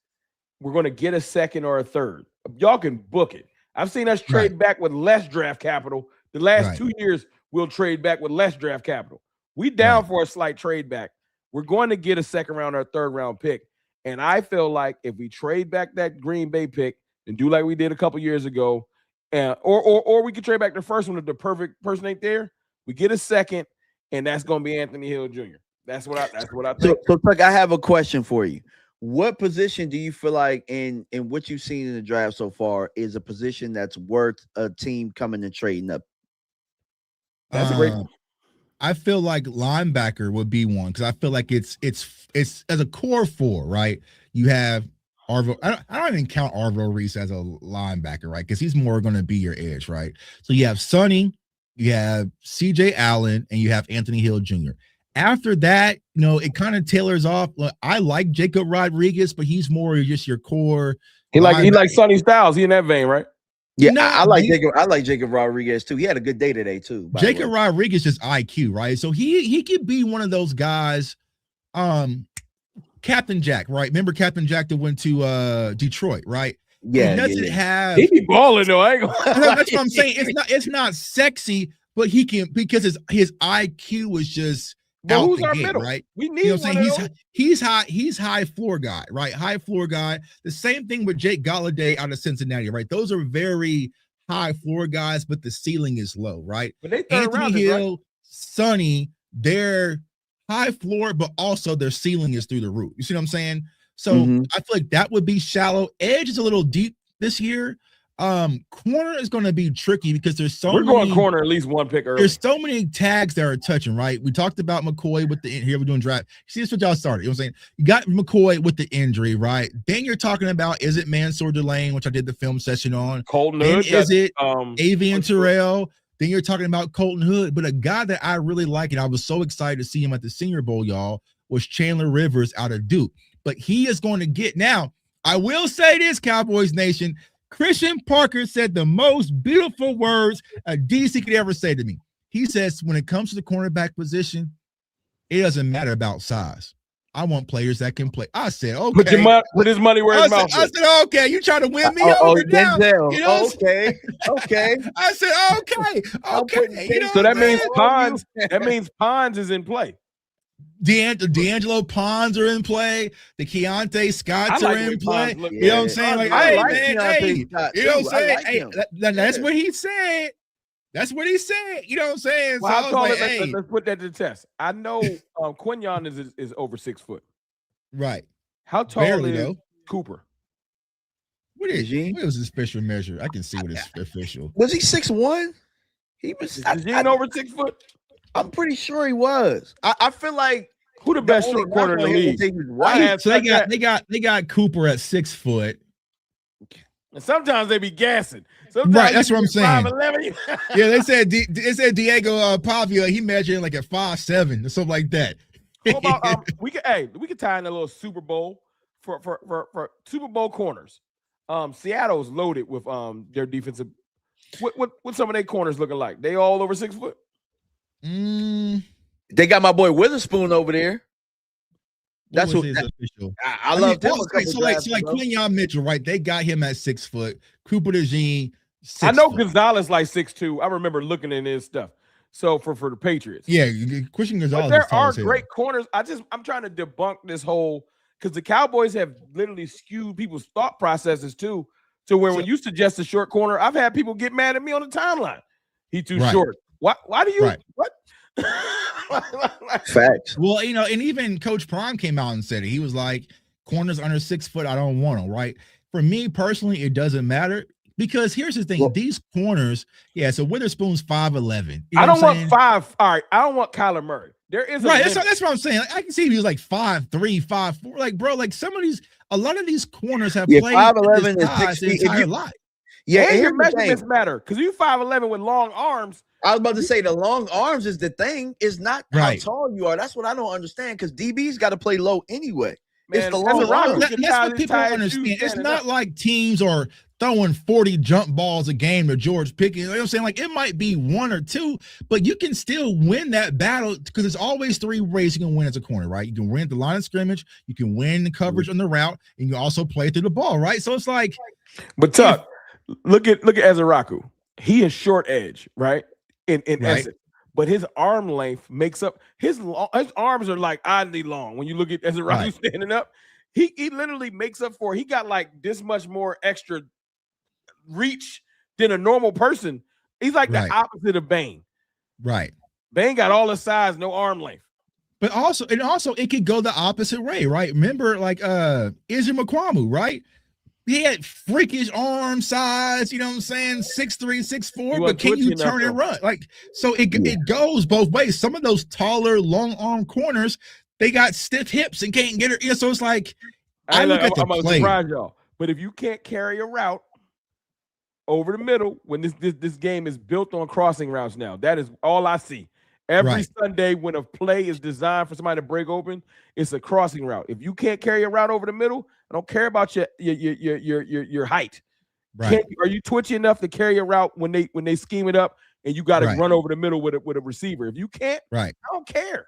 We're going to get a second or a third. Y'all can book it. I've seen us trade back with less draft capital. The last 2 years, we'll trade back with less draft capital. We down for a slight trade back. We're going to get a second round or a third round pick. And I feel like if we trade back that Green Bay pick and do like we did a couple years ago, or we could trade back the first one if the perfect person ain't there, we get a second, and that's going to be Anthony Hill Jr. That's what I think. So Tuck, I have a question for you. What position do you feel like in what you've seen in the draft so far is a position that's worth a team coming and trading up? That's a great. I feel like linebacker would be one because I feel like it's as a core four, right? You have Arvo. I don't even count Arvo Reese as a linebacker, right? Because he's more going to be your edge, right? So you have Sonny, you have CJ Allen, and you have Anthony Hill Jr. After that, it kind of tailors off. Look, I like Jacob Rodriguez, but he's more just your core. He like Sonny Styles. He in that vein, right? Yeah, I like Jacob. I like Jacob Rodriguez too. He had a good day today too. Jacob Rodriguez is IQ, right? So he could be one of those guys. Captain Jack, right? Remember Captain Jack that went to Detroit, right? Yeah, he doesn't have. He be balling though. I ain't gonna that's what I'm saying. It's not sexy, but he can because his IQ is just. But who's the our gate, middle? Right? We need what I'm saying. He's high floor guy, right? High floor guy. The same thing with Jake Galladay out of Cincinnati, right? Those are very high floor guys, but the ceiling is low, right? But they Anthony Hill, right? Sonny, they're high floor, but also their ceiling is through the roof. You see what I'm saying? So I feel like that would be shallow. Edge is a little deep this year. Corner is going to be tricky because there's so we're many, going corner at least one pick early. There's so many tags that are touching, right? We talked about McCoy with here we're doing draft. See, this is what y'all started. You know what I'm saying? You got McCoy with the injury, right? Then you're talking about is it Mansour Delane, which I did the film session on. Colton Hood. Is it Avian Terrell? Then you're talking about Colton Hood, but a guy that I really like, and I was so excited to see him at the Senior Bowl, y'all, was Chandler Rivers out of Duke. But he is going to get now. I will say this, Cowboys Nation. Christian Parker said the most beautiful words a DC could ever say to me. He says, when it comes to the cornerback position, it doesn't matter about size. I want players that can play. I said, okay. With his money where his mouth is. I said, okay, you trying to win me over now. Okay. I said, okay. So that means Pons. That means Pons is in play. D'Angelo Pons are in play. The Keontae Scotts are in play. You know what I'm saying? Like, I like you know what I'm saying? Hey, that's what he said. That's what he said. You know what I'm saying? Well, so let's put that to the test. I know Quinyon is over 6 foot. Right. How tall is Cooper? What was his official measure? I can see what his official. Was he 6'1"? He was. Is he over 6 foot? I'm pretty sure he was. I feel like who the best short corner in the league? Right. So they got Cooper at 6 foot. And sometimes they be gassing. Sometimes right, that's what I'm saying. 5'11". Yeah, they said Diego Pavia, he measured like at 5'7" or something like that. How about we could tie in a little Super Bowl for Super Bowl corners. Seattle's loaded with their defensive. What some of their corners looking like? They all over 6 foot. They got my boy Witherspoon over there. That's what his official. I love him. So like Quinyon Mitchell, right? They got him at 6 foot. Cooper DeJean. I know Gonzalez like 6'2". I remember looking in his stuff. So for the Patriots, yeah, Christian Gonzalez. But there are great corners. I'm trying to debunk this whole because the Cowboys have literally skewed people's thought processes too, to where when you suggest a short corner, I've had people get mad at me on the timeline. He too short. Why do you what? Facts. Well, and even Coach Prime came out and said it. He was like, corners under 6 foot, I don't want them, right? For me personally, it doesn't matter because here's the thing: these corners, so Witherspoon's 5'11". I don't want 5. All right, I don't want Kyler Murray. There is that's what I'm saying. Like, I can see if he was like 5'3", 5'4". Like, bro, like a lot of these corners have played 5'11" is 6 entire life. Yeah, and your measurements matter because you 5'11" with long arms. I was about to say the long arms is the thing. It's not how tall you are. That's what I don't understand because DB's got to play low anyway. Man, it's the long arms. That's what people don't understand. It's not like teams are throwing 40 jump balls a game to George Pickens. You know what I'm saying? Like it might be 1 or 2, but you can still win that battle because there's always 3 ways you can win as a corner, right? You can win at the line of scrimmage, you can win the coverage on the route, and you can also play through the ball, right? So it's like, but Tuck, look at Ezeraku. He is short edge, right? In essence, but his arm length makes up his arms are like oddly long when you look at Ezeraku standing up. he literally makes up for. He got like this much more extra reach than a normal person. He's like the opposite of Bane. Right. Bane got all the size, no arm length. But also it could go the opposite way, right? Remember, like Izzy McQuamu, right? He had freakish arm size, you know what I'm saying? 6'3", 6'4", but can you turn and run? Like, so it goes both ways. Some of those taller, long arm corners, they got stiff hips and can't get it. Yeah, so it's like I'm gonna surprise y'all. But if you can't carry a route over the middle, when this game is built on crossing routes now, that is all I see. Every Sunday when a play is designed for somebody to break open, it's a crossing route. If you can't carry a route over the middle, I don't care about your height. Right. Are you twitchy enough to carry a route when they scheme it up and you got to run over the middle with a receiver? If you can't, I don't care.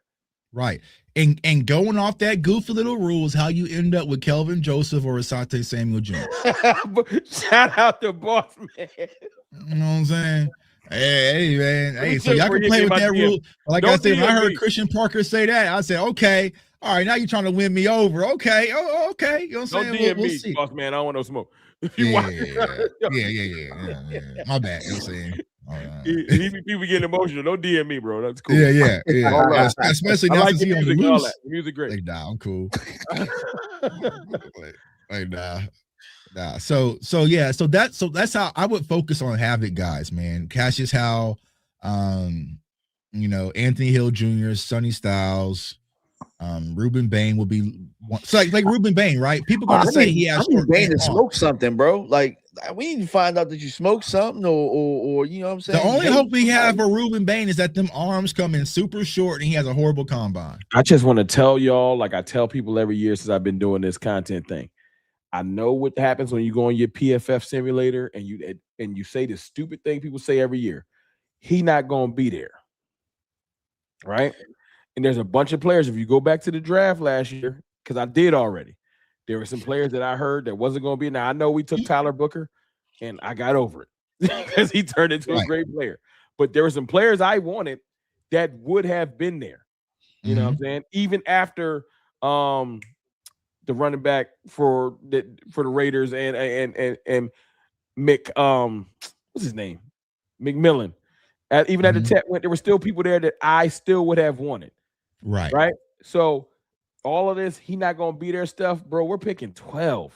Right. And going off that goofy little rules, how you end up with Kelvin Joseph or Asante Samuel Jr. Shout out to Boss Man. You know what I'm saying? Hey, man. Hey, so y'all can play with that rule. Like I said, when I heard Christian Parker say that, I said, okay, all right, now you're trying to win me over. Okay. Oh, okay. You know what I'm saying? Don't DM me, Boss Man. I don't want no smoke. Yeah. My bad. You know what I'm saying? People getting emotional. Don't DM me, bro. That's cool. Yeah. Especially now since he on the loose. Music great. Like, nah, I'm cool. like, nah. So that's how I would focus on Havoc guys, man. Cassius Howe, Anthony Hill Jr., Sonny Styles, Ruben Bain will be one. So like Ruben Bain, right? People gonna say he has Bain to smoke something, bro. Like we need to find out that you smoke something or you know what I'm saying. The only hope we have for Ruben Bain is that them arms come in super short and he has a horrible combine. I just want to tell y'all, like I tell people every year since I've been doing this content thing. I know what happens when you go on your PFF simulator and you say the stupid thing people say every year. He not gonna be there, right? And there's a bunch of players. If you go back to the draft last year, because I did already, there were some players that I heard that wasn't gonna be. Now I know we took Tyler Booker, and I got over it because he turned into a great player. But there were some players I wanted that would have been there. You know what I'm saying? Even after the running back for the Raiders and Mick, what's his name? McMillan. Even at the Tech went, there were still people there that I still would have wanted. Right. So all of this, he not gonna be there stuff, bro. We're picking 12.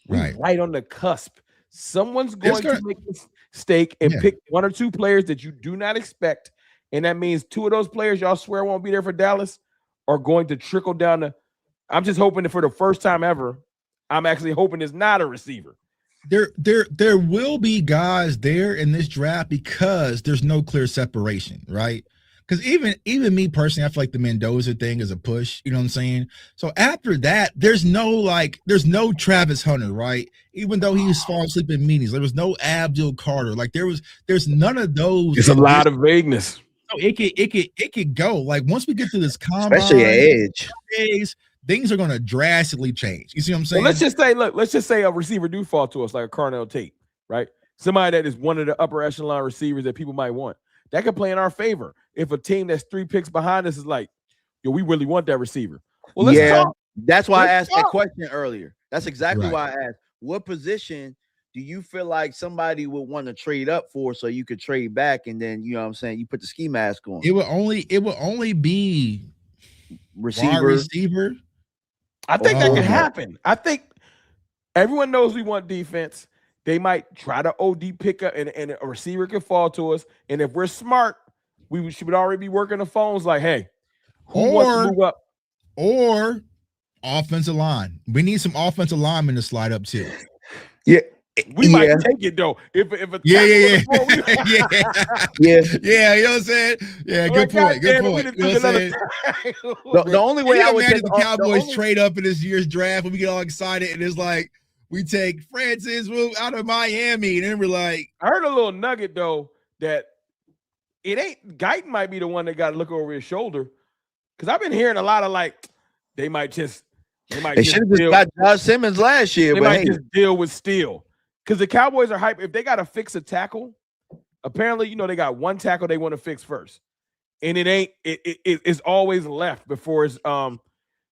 We're right on the cusp. Someone's going to make a mistake and pick one or two players that you do not expect. And that means two of those players y'all swear won't be there for Dallas are going to trickle down the. I'm just hoping that for the first time ever, I'm actually hoping it's not a receiver. There will be guys there in this draft because there's no clear separation, right? Because even me personally, I feel like the Mendoza thing is a push, you know what I'm saying? So after that, there's no Travis Hunter, right? Even though he was falling asleep in meetings, there was no Abdul Carter. Like there's none of those. It's a lot of vagueness. So it could go. Like once we get to this combine, especially at edge. Things are going to drastically change. You see what I'm saying? Well, let's just say a receiver do fall to us like a Carnell Tate, right? Somebody that is one of the upper echelon receivers that people might want. That could play in our favor. If a team that's 3 picks behind us is like, yo, we really want that receiver. Well, let's talk. That's why I asked that question earlier. That's exactly why I asked. What position do you feel like somebody would want to trade up for so you could trade back and then, you know what I'm saying, you put the ski mask on? It would only be receiver. I think that can happen. I think everyone knows we want defense. They might try to OD pick up and a receiver could fall to us. And if we're smart, we should already be working the phones like, hey, who wants to move up? Or offensive line. We need some offensive linemen to slide up too. Yeah. We might take it though. If a yeah. You know what I'm saying? Yeah, good point. Good point. You know what I'm saying? The only way I would take the Cowboys trade up in this year's draft when we get all excited and it's like we take Francis out of Miami and then we're like, I heard a little nugget though that it ain't Guyton might be the one that got to look over his shoulder because I've been hearing a lot of like they should have just got Josh Simmons last year. They might just deal with Steele. Because the Cowboys are hype. If they got to fix a tackle, apparently, they got one tackle they want to fix first. And it's always left before it's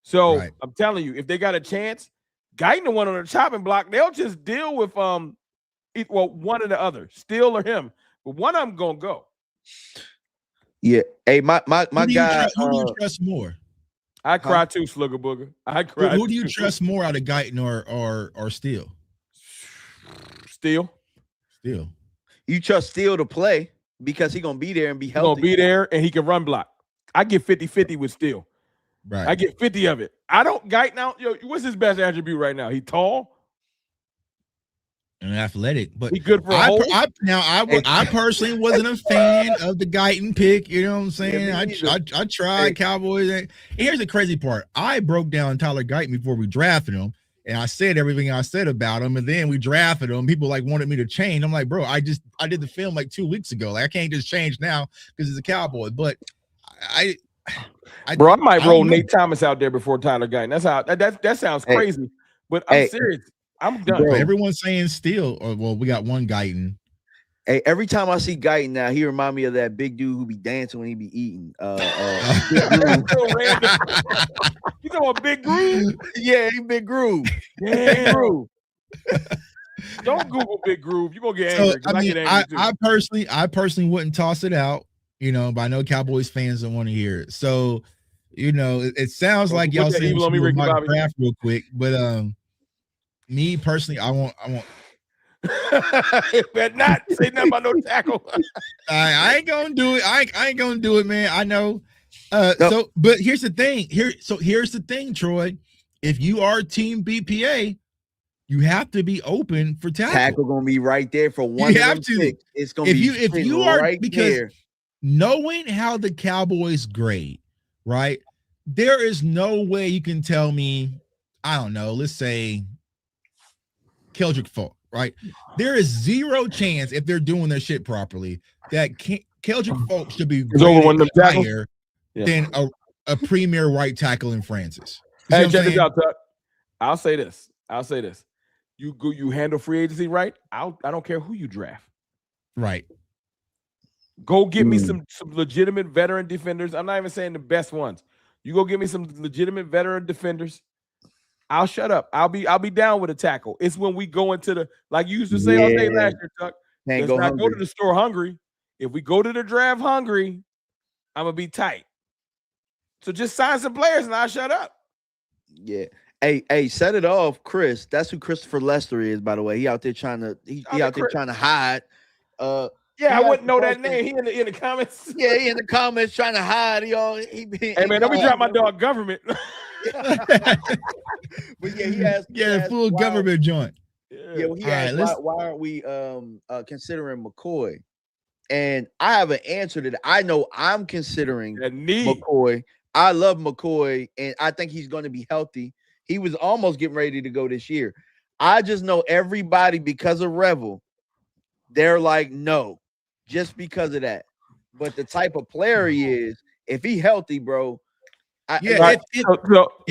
So I'm telling you, if they got a chance, Guyton the one on the chopping block, they'll just deal with one or the other, Steele or him. But one of them gonna go. Yeah. Hey, my guy. Who do you trust more? I cry too, Slugger Booger. I cry. Who do you trust more out of Guyton or Steele? Steele. You trust Steele to play because he's gonna be there and be healthy. He's gonna be there and he can run block. I get 50-50 with Steele. Right. I get 50 of it. I don't Guyton out. Yo, what's his best attribute right now? He tall and athletic, but he good for I personally wasn't a fan of the Guyton pick. You know what I'm saying? I tried Cowboys. And here's the crazy part. I broke down Tyler Guyton before we drafted him, and I said everything I said about him, and then we drafted him. People wanted me to change. I'm like, bro, I did the film like 2 weeks ago. Like I can't just change now because it's a Cowboy. But I might roll Nate Thomas out there before Tyler Guyton. That's how that sounds crazy, but I'm serious. I'm done. Bro, everyone's saying Steele. Well, we got one Guyton. Hey, every time I see Guyton now, he remind me of that big dude who be dancing when he be eating. You know a Big Groove? Yeah, he Big Groove. Yeah. Big Groove. Don't Google Big Groove. You're gonna get angry. So, I personally wouldn't toss it out, but I know Cowboys fans don't want to hear it. So, it sounds like y'all saying my draft real quick, but me personally, I want. Better not say nothing about no tackle. I ain't gonna do it. I ain't gonna do it, man. I know. So, but here's the thing. Here's the thing, Troy. If you are team BPA, you have to be open for tackle. Tackle gonna be right there for one. You have to. Picks. It's gonna be if you are right because there. Knowing how the Cowboys grade, right? There is no way you can tell me. I don't know. Let's say Keldrick Falk, right? There is zero chance if they're doing their shit properly that Keldrick Falk should be higher than a premier right tackle in Francis. Hey, check this out, Tuck. I'll say this. You handle free agency right. I don't care who you draft. Right. Go get me some legitimate veteran defenders. I'm not even saying the best ones. You go get me some legitimate veteran defenders. I'll shut up. I'll be down with a tackle. It's when we go into the, like you used to say all day last year, Tuck. Let's not go to the store hungry. If we go to the draft hungry, I'm gonna be tight. So just sign some players and I'll shut up. Yeah. Hey, set it off, Chris. That's who Christopher Lester is, by the way. He out there trying to hide. Yeah, I wouldn't know that name. He in the comments. Yeah, he in the comments trying to hide. Hey man, don't be drop my dog government. But yeah, he asked. Full government joint. Yeah, well, he asked why aren't we considering McCoy? And I have an answer to that. I know I'm considering McCoy. I love McCoy, and I think he's going to be healthy. He was almost getting ready to go this year. I just know everybody, because of Revel, they're like, no, just because of that. But the type of player he is, if he healthy, bro. If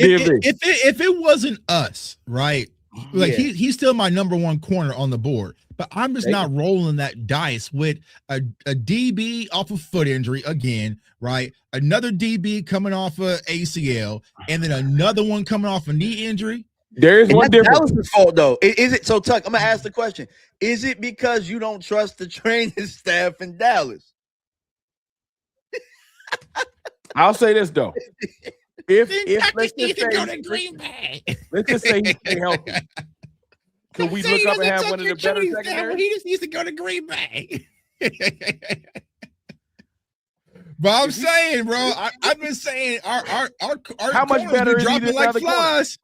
it wasn't us, right? Like he's still my number one corner on the board, but I'm just not rolling that dice with a DB off a foot injury again, right? Another DB coming off a ACL, and then another one coming off a knee injury. There is one difference. Dallas' fault, though. Is it so, Tuck? I'm gonna ask the question: is it because you don't trust the training staff in Dallas? I'll say this though. If let's just say he's stay healthy, can we look up and have one of the better secondaries? He just needs to go to Green Bay. But I'm saying, bro, I've been saying our how much better is he than like other flies?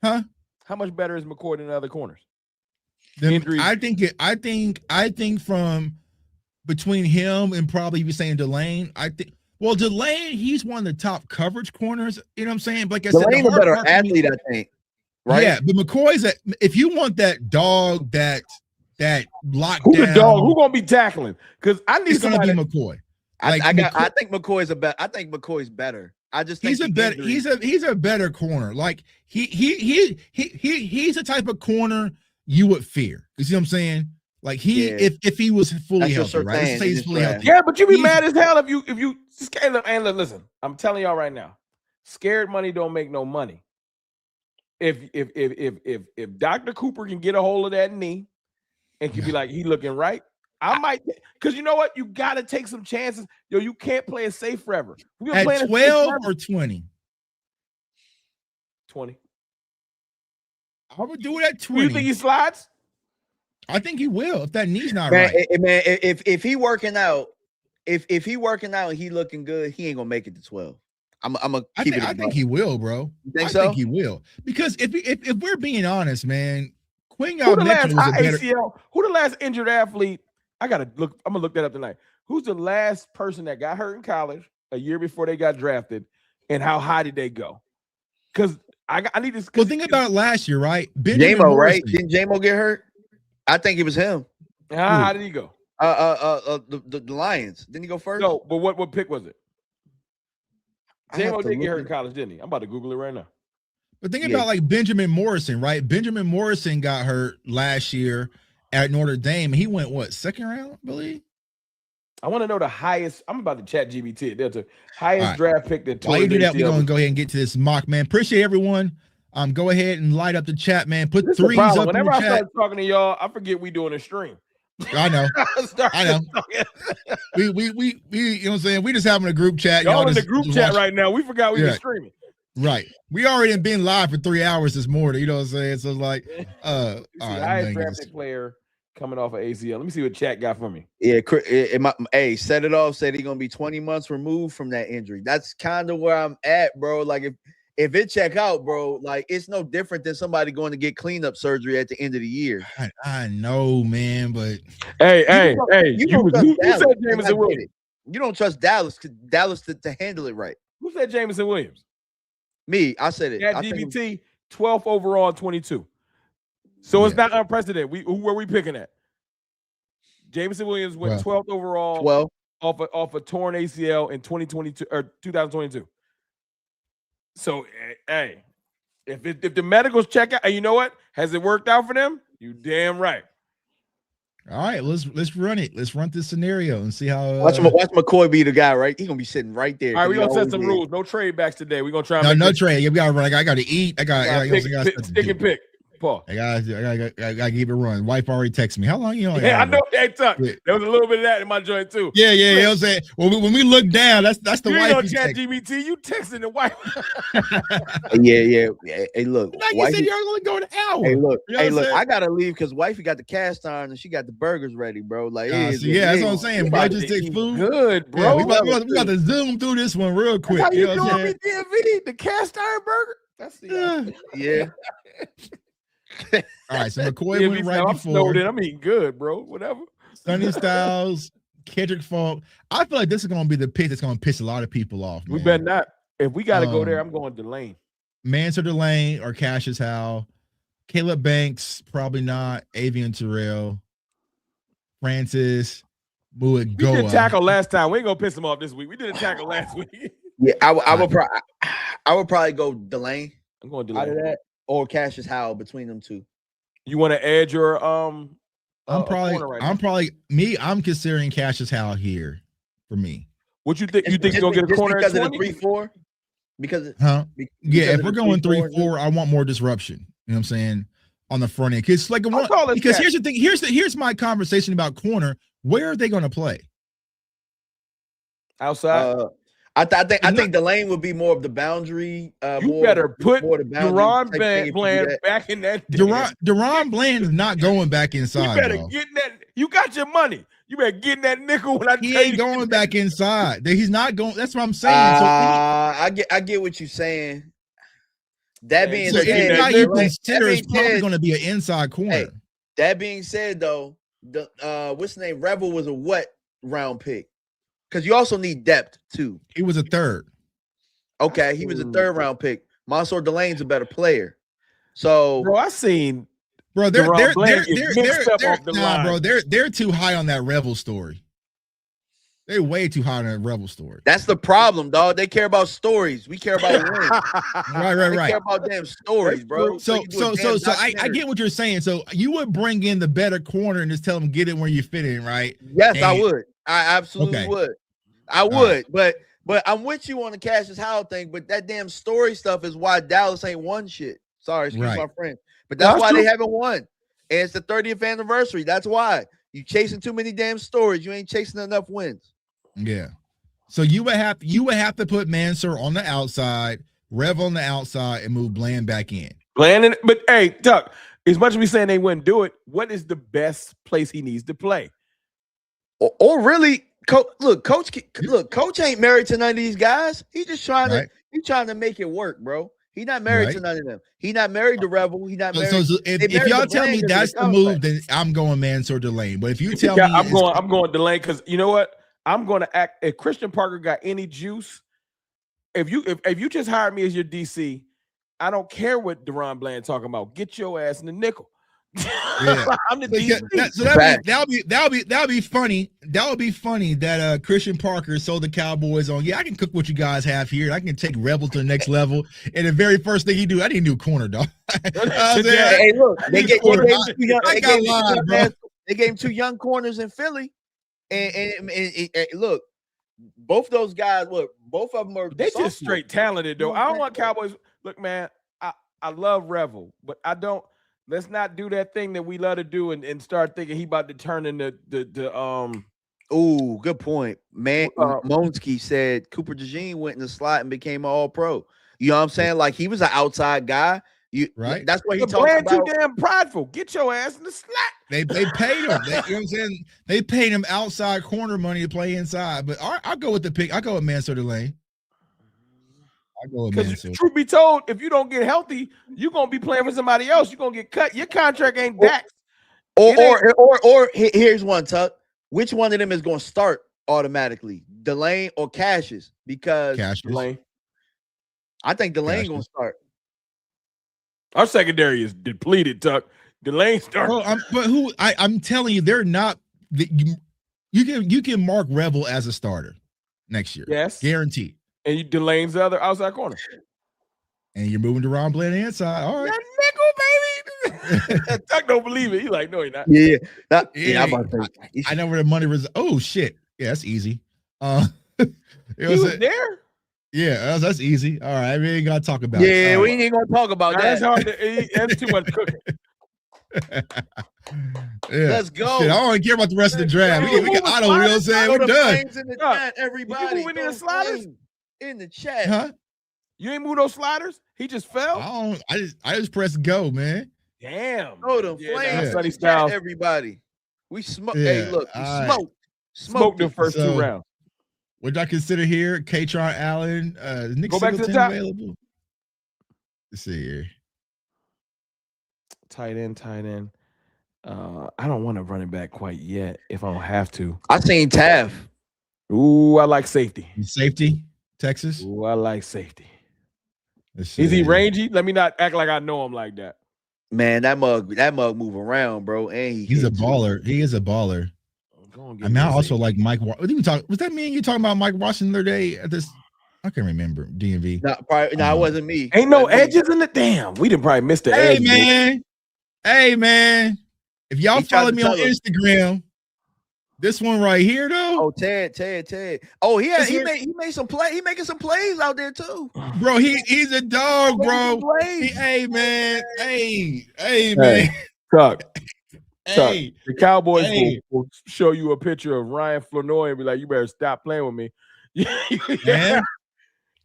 Huh? How much better is McCoy than the other corners? I think from between him and probably you saying Delane, Well, Delane, he's one of the top coverage corners. You know what I'm saying? Like I said, Delane's a better athlete, I think. Right? Yeah, but McCoy's if you want that dog, that lockdown. Who the dog? Who gonna be tackling? Because I need somebody to be McCoy. I think McCoy's I think McCoy's better. I just think he's a better corner. Like he's the type of corner you would fear. You see what I'm saying? Like if he was fully healthy, right? Let's say he's fully healthy. Yeah, but you be mad as hell if you scale up and listen. I'm telling y'all right now, Scared money don't make no money. If Dr. Cooper can get a hold of that knee and can be like, he looking right, I might, because you know what? You got to take some chances. Yo, you can't play it safe forever. We've been At 12 or 20? 20. I would do it at 20. You think he slides? I think he will if that knee's not man, right. Man, if he working out, if he working out and he looking good, he ain't gonna make it to 12. I'm gonna keep it. I think he will, bro. You think I so? think he will, because if we're being honest, man, Quinn Who the Mitchell was a better. ACL? Who the last injured athlete? I'm gonna look that up tonight. Who's the last person that got hurt in college a year before they got drafted, and how high did they go? Because I need to. Well, think about it last year, right? J-Mo, right? Didn't J-Mo get hurt? I think it was him. How did he go? The Lions. Didn't he go first? No, but what pick was it? J-Mo did get hurt in college, didn't he? I'm about to Google it right now. But think about like Benjamin Morrison, right? Benjamin Morrison got hurt last year at Notre Dame. He went what, second round, I believe? I want to know the highest. I'm about to chat GBT. There's the highest draft pick that. While you do that, we're gonna go ahead and get to this mock, man. Appreciate everyone. Go ahead and light up the chat, man. Put threes up Whenever in the I chat. start talking to y'all, I forget we doing a stream. I know. I know. we you know what I'm saying? We just having a group chat. Y'all in the group chat right now. We forgot we were streaming. Right. We already been live for 3 hours this morning. You know what I'm saying? So it's like all right, highest drafted player coming off of ACL. Let me see what chat got for me. Yeah, hey, set it off. Said he's gonna be 20 months removed from that injury. That's kind of where I'm at, bro. Like if it check out, bro, like it's no different than somebody going to get cleanup surgery at the end of the year. I know, man, but hey, you said Jameson Williams. You don't trust Dallas to handle it right. Who said Jameson Williams? Me, I said it. At DBT, 12th overall, 22. So it's not unprecedented. Who were we picking at? Jameson Williams went 12th overall, 12 off a torn ACL in 2022 or 2022. So, hey, if the medicals check out, and you know what? Has it worked out for them? You damn right. All right, let's run it. Let's run this scenario and see how. Watch McCoy be the guy, right? He's gonna be sitting right there. All right, we're gonna set some rules. No trade backs today. We're gonna try. No trade. Yeah, we gotta run. I gotta eat. I got stick and pick. Paul. I gotta keep it running. Wife already texted me. How long you on? Yeah, I know. Hey, Tuck. There was a little bit of that in my joint too. Yeah. You know what I'm saying? When we look down, that's the wife. You know, chat GBT. You texting the wife. yeah. Hey, look. Like you said, you're only going an hour. Hey, look. You know I gotta leave because wifey got the cast iron and she got the burgers ready, bro. Like, that's what I'm saying. Bro, just take food. Good, bro. Yeah, we got to zoom through this one real quick. How you know what I'm doing, DMV? The cast iron burger. That's the yeah. All right, so McCoy went right before. I'm eating good, bro. Whatever. Sonny Styles, Kendrick Falk. I feel like this is going to be the pick that's going to piss a lot of people off. Man. We better not. If we got to go there, I'm going Delane. Mansour Delane or Cassius Howe. Caleb Banks, probably not. Avian Terrell. Francis Muagoa. We did a tackle last time. We ain't going to piss him off this week. We did a tackle last week. Yeah, I would probably go Delane. I'm going Delane. Out of that. Or Cassius Howe between them two. You want to add your I'm considering Cassius Howe here for me. What you think? You think you're gonna get a corner because at of the 3-4? Because if we're going 3-4, I want more disruption. You know what I'm saying? On the front end. Because here's the thing. Here's my conversation about corner. Where are they gonna play? Outside. I think Delane would be more of the boundary. You better put Deron Bland back in that. Deron Bland is not going back inside. You better get that. You got your money. You better get in that nickel. He ain't going back inside. He's not going. That's what I'm saying. I get what you're saying. That being said, anybody you consider is probably going to be an inside corner. Hey, that being said, though, what's the name? Revel was a what round pick? Because you also need depth too. He was a third. Okay, he was a third round pick. Mansour Delane's a better player. So, bro, I seen. Bro, they're too high on that Revel story. They're way too high on that Revel story. That's the problem, dog. They care about stories. We care about wins. Right. They care about damn stories, bro. So I get what you're saying. So you would bring in the better corner and just tell them get it where you fit in, right? Yes, I would. I absolutely would. I would, but But I'm with you on the Cassius Howard thing. But that damn story stuff is why Dallas ain't won shit. Sorry, excuse my friend. But that's why they haven't won. And it's the 30th anniversary. That's why. You chasing too many damn stories. You ain't chasing enough wins. Yeah. So you would have to put Mansour on the outside, Rev on the outside, and move Bland back in. Bland, but hey, Tuck, as much as we saying they wouldn't do it, what is the best place he needs to play? Or really, Coach ain't married to none of these guys. He's just trying to make it work, bro. He's not married to none of them. He's not married to Rebel. He's not married. So if y'all tell me that's the move, then I'm going Mansour Delane. But if you tell me I'm going Delane, because you know what? I'm going to act. If Christian Parker got any juice, if you just hired me as your DC, I don't care what Deron Bland talking about. Get your ass in the nickel. Yeah. I'm the DC. That'll be funny. That would be funny that Christian Parker sold the Cowboys on. Yeah, I can cook what you guys have here. I can take Rebel to the next level. And the very first thing he do, I didn't do corner, dog. Hey, look, they gave him 2 young corners in Philly. And look, both those guys, both of them are just straight talented though. I don't want Cowboys. Look, man, I love Revel, but I don't. Let's not do that thing that we love to do and start thinking he about to turn into the Oh, good point, man. Monsky said Cooper DeJean went in the slot and became an All-Pro. You know what I'm saying? Like he was an outside guy. Right. That's what he talks about. Too damn prideful. Get your ass in the slot. They paid him. You know what I'm saying? They paid him outside corner money to play inside. But I'll go with the pick. I'll go with Mansour Delane. I'll go with Mansour. Truth be told, if you don't get healthy, you're gonna be playing for somebody else. You're gonna get cut. Your contract ain't back. Or here's one, Tuck. Which one of them is gonna start automatically? Delane or Cassius? Because Delane. I think Delane gonna start. Our secondary is depleted, Tuck. Delane started. I'm telling you, they're not. You can mark Rebel as a starter next year. Yes, guaranteed. And you Delane's the other outside corner. And you're moving to Ron Bland inside. All right, that nickel, baby. Tuck don't believe it. He's like, no, he's not. I know where the money was. Oh shit, yeah, that's easy. He was there. Yeah, that's easy. All right, we ain't gotta talk about it. Yeah, we ain't gonna talk about that. That's hard to eat. That's too much cooking. Let's go. Shit, I don't want to care about the rest of the draft. We can auto, you know what I'm saying? We're done. In the chat, everybody. You moving the sliders? In the chat. Huh? You ain't move those sliders? He just fell? I just pressed go, man. Damn. Oh, the flames. Chat, everybody. We smoke. Yeah, hey, look, we smoked the first 2 rounds. What do I consider here? Katron Allen, Nick Go back to the top. Available. Let's see here. Tight end. I don't want to run it back quite yet if I don't have to. I seen Taff. Ooh, I like safety. Safety, Texas. Ooh, I like safety. Is he rangy? Let me not act like I know him like that. Man, that mug move around, bro. And he's a baller. He is a baller. I mean, I also like Mike. Was that me and you talking about Mike Washington the other day at this? I can't remember. DMV. No, it wasn't me. Ain't no edges in the damn. We didn't probably miss the edge. Hey man. If y'all follow me on Instagram, this one right here though. Oh, Ted. Oh, he made some play. He making some plays out there too. Bro, he's a dog, bro. Hey man. Hey man. Tuck. The Cowboys will show you a picture of Ryan Flournoy and be like, "You better stop playing with me." Yeah.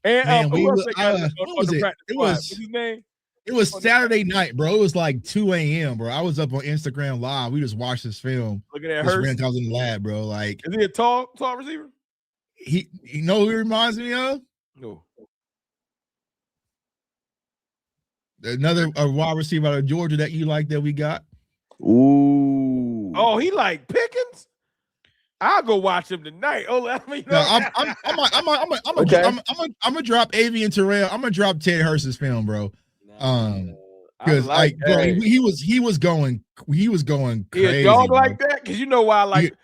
And what was it? What's his name? It was Saturday night, bro. It was like 2 a.m., bro. I was up on Instagram live. We just watched this film. Look at that Hurst. I was in the lab, bro. Like, is he a tall receiver? You know who he reminds me of? No. Another wide receiver out of Georgia that you like that we got. Ooh. Oh, he like Pickens? I'll go watch him tonight. Oh, let me know. I'm gonna drop Avian Terrell. I'm gonna drop Ted Hurst's film, bro. Because bro, he was going crazy. He a dog bro. Like that? Because you know why I like.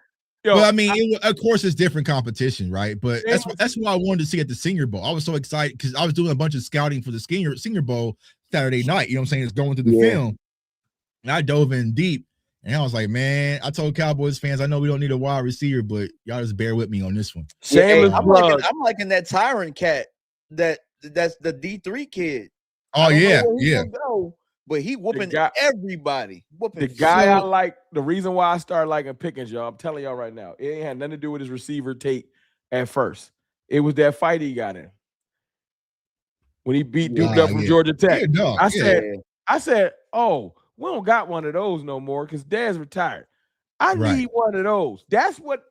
Well, I mean, of course, it's different competition, right? But that's what I wanted to see at the Senior Bowl. I was so excited because I was doing a bunch of scouting for the Senior Bowl Saturday night. You know what I'm saying? It's going through the film, and I dove in deep. And I was like, man, I told Cowboys fans, I know we don't need a wide receiver, but y'all just bear with me on this one. Shameless plug. I'm liking that Tyrant cat. That's the D3 kid. Oh yeah, But he whooping everybody. The guy I like, the reason why I started liking Pickens, y'all, I'm telling y'all right now, it ain't had nothing to do with his receiver tape at first. It was that fight he got in when he beat Duke up from Georgia Tech. I said, oh, we don't got one of those no more because Dad's retired. I need one of those. That's what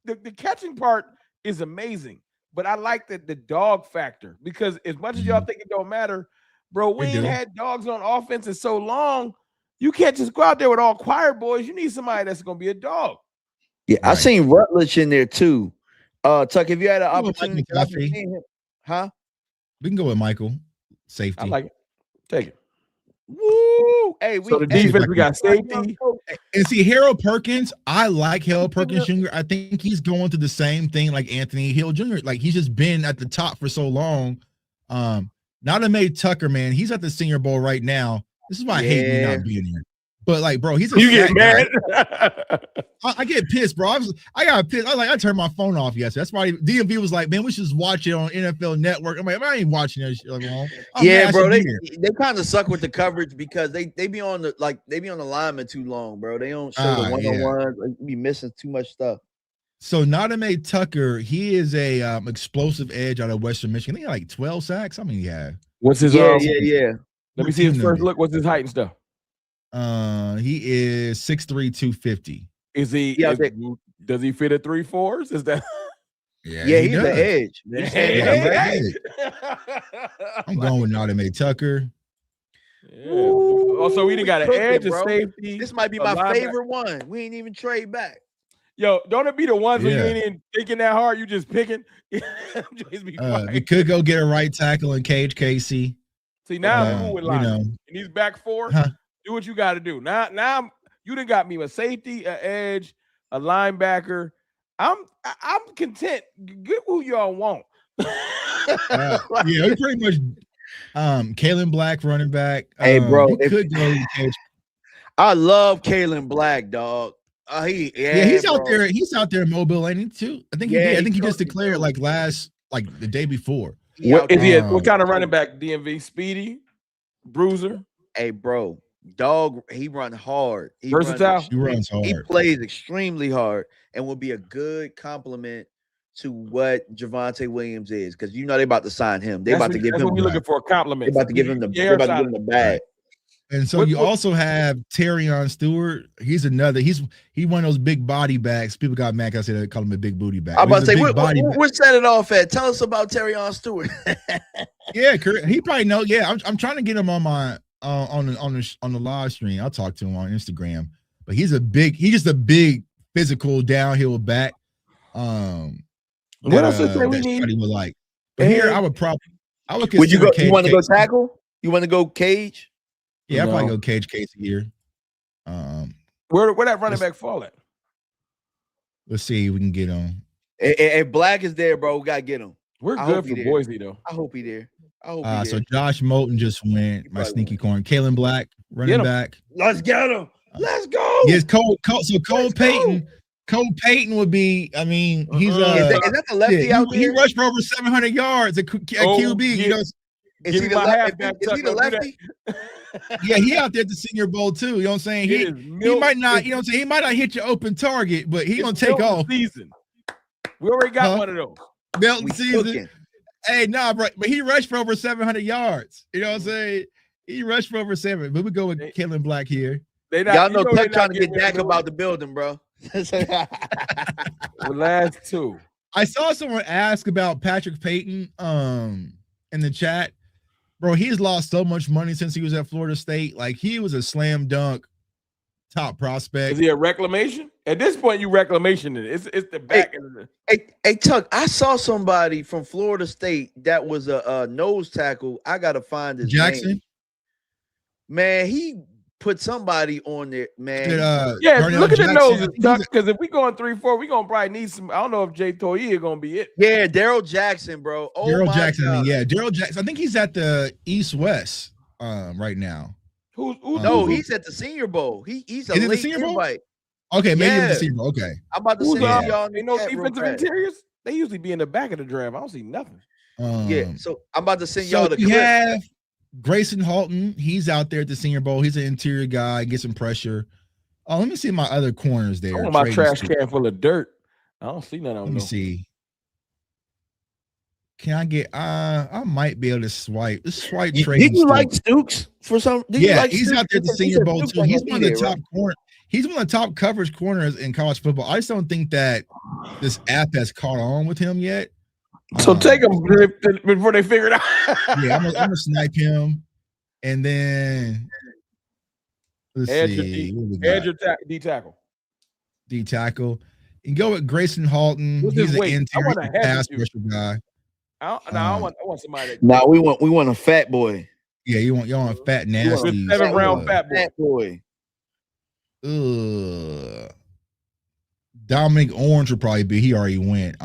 the catching part is amazing. But I like the dog factor because as much as y'all think it don't matter, bro, we ain't had dogs on offense in so long. You can't just go out there with all choir boys. You need somebody that's going to be a dog. Yeah, I seen Rutledge in there too. Tuck, if you had an opportunity, huh? We can go with Michael. Safety. I like it. Take it. Woo! Hey, so the defense, we got safety. And see, Harold Perkins, I like Harold Perkins Jr. I think he's going through the same thing like Anthony Hill Jr. Like he's just been at the top for so long. Nadame Tucker, man, he's at the Senior Bowl right now. This is why I hate me not being here. But like, bro, he's a you get mad. I get pissed, bro. I got pissed. I turned my phone off yesterday. That's why DMV was like, man, we should just watch it on NFL Network. I'm like, I ain't watching that shit alone. Yeah, bro. They kind of suck with the coverage because they be on the lineman too long, bro. They don't show the one-on-one. Like, be missing too much stuff. So Nadame Tucker, he is a explosive edge out of Western Michigan. I think like 12 sacks. I mean, yeah. What's his yeah. Let me see his first look. What's his height and stuff? He is 6'3", 250. Is he? Does he fit at 3/4? Is that? Yeah, he's the edge. I'm going with Nadame Tucker. Yeah. Also, we didn't got an edge of safety. This might be my favorite one. We ain't even trade back. Yo, don't it be the ones where you ain't even thinking that hard? You just picking. We could go get a right tackle in Cage Casey. See, now I'm cool with line. And he's back four. Do what you got to do. Now you done got me a safety, an edge, a linebacker. I'm content. Get who y'all want. We pretty much. Kalen Black, running back. Hey, bro, could go. I love Kalen Black, dog. He's out there. He's out there in Mobile, ain't he too? I think he did. I think he just declared like the day before. What kind of running back? DMV, speedy, bruiser. Hey, bro, dog. He run hard. Versatile. He runs hard. He plays extremely hard, and will be a good compliment to what Javonte Williams is, because you know they about to sign him. They about to give him. What we looking for a compliment. They about to give him the bag. And so you also have Terrion Stewart. He's another. He one of those big body bags. People got mad because they call him a big booty bag. I'm about to say, we're setting off at. Tell us about Terrion Stewart. Yeah, he probably know. Yeah, I'm trying to get him on my on the live stream. I'll talk to him on Instagram. But he's just a big physical downhill back. What else is there we need? Would like. But here I would Would you go? You want to go tackle? You want to go Cage? Yeah, I'll probably go Cage Casey here. Where that running back fall at? Let's see if we can get him. If Black is there, bro, we gotta get him. We're good for Boise though. I hope he there. So Josh Moulton just went. My sneaky corn. Kalen Black, running back. Let's get him. Let's go. Yes, Cole Payton. Cole Payton would be. I mean, he's is that the lefty out there? He rushed for over 700 yards at QB. Is he the lefty? Yeah, he out there at the Senior Bowl too. You know what I'm saying? He might not. You know what I'm saying? He might not hit your open target, but he gonna take off. Season. We already got one of those. Melton season. Hey, nah, bro, but he rushed for over 700 yards. You know what I'm saying? He rushed for over 7. But we go with Kalen Black here. Y'all know Tech trying to get Dak about the building, bro. The last two. I saw someone ask about Patrick Payton in the chat. Bro, he's lost so much money since he was at Florida State. Like, he was a slam dunk top prospect. Is he a reclamation? At this point, you reclamation it. It's the back end of the. Hey, Tuck, I saw somebody from Florida State that was a nose tackle. I gotta find his name. Man, he put somebody on there, man. Look at the noses, Tuck, because if we going 3-4, we gonna probably need some. I don't know if Jay Toye gonna be it. Yeah, Daryl Jackson, bro. Daryl Jackson. I think he's at the East-West right now. Who's No, he's at the Senior Bowl. He's a Is it the late Senior Bowl? invite. Okay, maybe Yeah. it's the Senior Bowl. Okay. I'm about to Who's send y'all in Ain't the no chat real defensive fast. interiors? They usually be in the back of the draft. I don't see nothing. Yeah, so I'm about to send So y'all the you clip. have Grayson Halton. He's out there at the Senior Bowl. He's an interior guy. Get some pressure. Oh, let me see my other corners there. I want my Trading trash Stewart. can full of dirt. I don't see none of them. Let me see. Can I get? I might be able to swipe. Let's swipe. Did Trading you like Stewart. Stooks for some? Yeah, he's out there at the Senior Bowl too. He's one of the top Right? corner. He's one of the top coverage corners in college football. I just don't think that this app has caught on with him yet. So take them before they figure it out. Yeah, I'm gonna snipe him, and then let's see. Edge or D tackle. D tackle. You go with Grayson Halton. What's He's his an weight? I interior want a heavy pass dude. rusher guy. I want somebody that Now we want a fat boy. Yeah, you want a fat nasty with 7th round fat boy. Dominic Orange will probably be. He already went.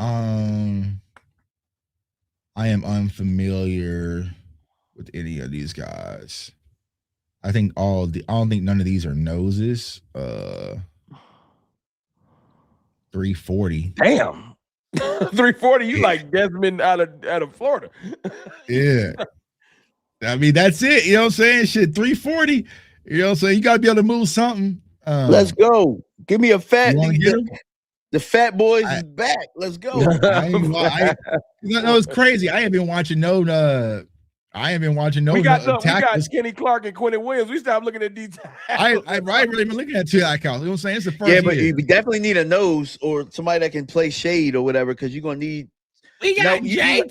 I am unfamiliar with any of these guys. I don't think none of these are noses. 340. Damn. 340, you like Desmond out of Florida. Yeah. I mean, that's it. You know what I'm saying? Shit, 340. You know what I'm saying? You gotta be able to move something. Let's go. Give me a fat. The fat boys is back. Let's go. It's crazy. I ain't been watching no. We got Kenny Clark and Quentin Williams. We stopped looking at these. I really been looking at two icons. You know what I'm saying? It's the first. Yeah, but you definitely need a nose or somebody that can play shade or whatever, because you're gonna need. We got you got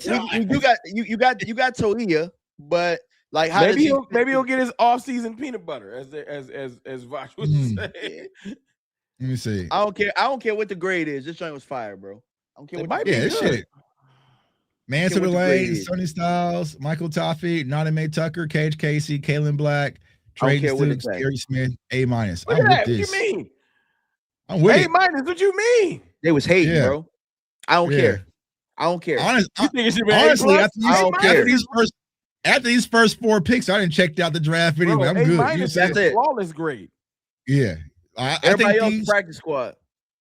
Toia, but like how maybe he'll get his off-season peanut butter as Vosh was saying. Let me see. I don't care what the grade is. This joint was fire, bro. I don't care what this shit. Manson Delay, Sonny Styles, Michael Toffee, Nana Tucker, Cage Casey, Kalen Black, Trey Stooks, Gary Smith, A-. Look at that. What you mean? I'm with A-. What you mean? They was hating, bro. I don't care. I don't care. Honestly, after these first 4 picks, I didn't check out the draft anyway. I'm good. That's it. Flawless grade. Yeah. Everybody else practice squad.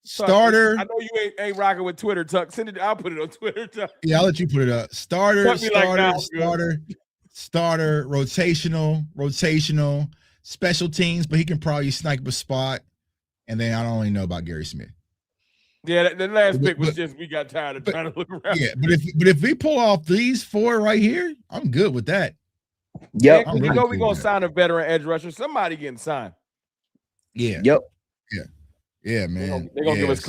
Starter. I know you ain't rocking with Twitter, Tuck. Send it. I'll put it on Twitter, Tuck. Yeah, I'll let you put it up. Starter, rotational, special teams, but he can probably snipe a spot. And then I don't really know about Gary Smith. Yeah, the last pick was just we got tired of trying to look around. Yeah, but if we pull off these 4 right here, I'm good with that. Yep. You know we're gonna sign a veteran edge rusher. Somebody getting signed. Yeah. Yep. Yeah, man. They're gonna give us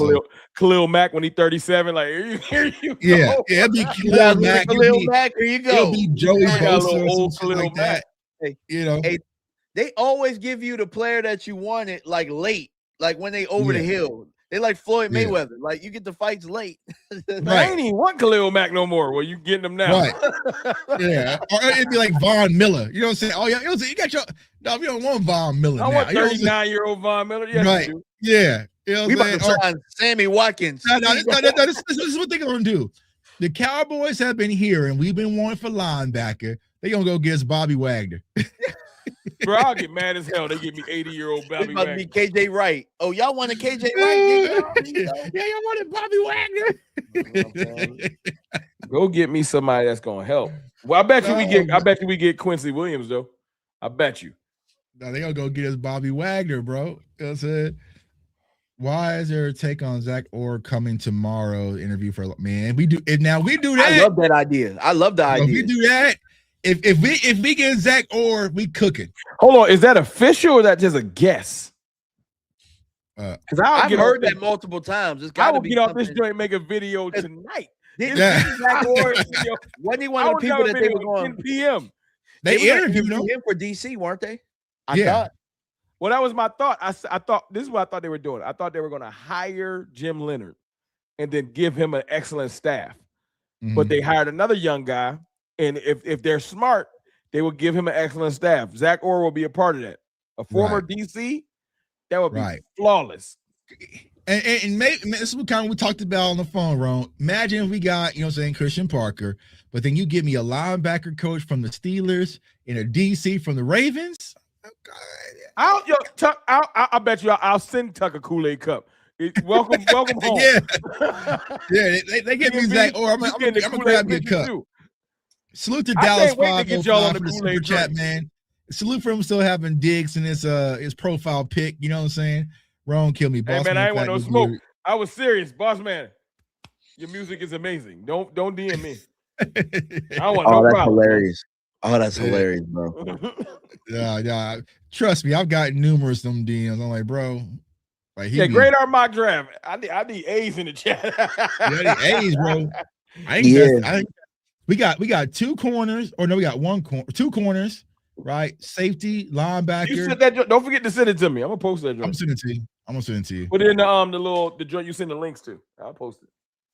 Khalil Mack when he's 37. Like, here you go. Yeah, it'll be Khalil Mack. Here you go. It'll be Joey Bosa old Khalil Mack. Hey, you know, they always give you the player that you wanted like late, like when they over the hill. They like Floyd Mayweather. Like you get the fights late. I ain't even want Khalil Mack no more. Well, you getting them now. Right. Yeah. Or it'd be like Von Miller. You know what I'm saying? Oh, yeah. You got your no, we don't want Von Miller. I want 39-year-old Von Miller. Yes, right. Yeah. You know we about to sign Sammy Watkins. No, this is what they're gonna do. The Cowboys have been here and we've been wanting for linebacker. They're gonna go get us Bobby Wagner. Bro, I'll get mad as hell. They give me 80-year-old Bobby Wagner. Be KJ Wright. Oh, y'all wanted KJ Wright? Yeah, y'all wanted Bobby Wagner. Go get me somebody that's gonna help. Well, I bet you we get Quincy Williams though. I bet you. No, they gonna go get us Bobby Wagner, bro. You know what I'm saying? Why is there a take on Zach Orr coming tomorrow? Interview for man. We do that. I love that idea. I love the idea. If we do that. If we get Zach Orr, we cooking. Hold on, is that official or that just a guess? Because I've heard that multiple times. It's got to be. Get off this joint and make a video tonight. Zach Orr, wasn't he one of the people that they were going 10 p.m. They interviewed him for DC, weren't they? I thought. Well, that was my thought. I thought this is what I thought they were doing. I thought they were going to hire Jim Leonard and then give him an excellent staff. Mm-hmm. But they hired another young guy. And if they're smart, they will give him an excellent staff. Zach Orr will be a part of that. A former DC, that would be flawless. And maybe this is what kind of we talked about on the phone, Ron. Imagine if we got, Christian Parker, but then you give me a linebacker coach from the Steelers and a DC from the Ravens. I bet you I'll send Tuck a Kool-Aid cup. Welcome home. Yeah, they give me exact. Or I'm gonna grab me a cup. Too. Salute to Dallas 505 for the super chat, man. Salute for him still having digs in his profile pic. You know what I'm saying? Wrong, kill me, boss. Hey, man, I ain't want no smoke. Weird. I was serious, boss man. Your music is amazing. Don't DM me. I don't want no that's problem. Hilarious. Oh, that's hilarious, bro. Yeah. Trust me, I've got numerous of them DMs. I'm like, bro. Like great art mock draft. I need A's in the chat. I need A's, bro. We got 2 corners, or no, we got 2 corners, right? Safety, linebacker. You said that. Don't forget to send it to me. I'm gonna post that. I'm gonna send it to you. Put it in the joint you send the links to. I'll post it.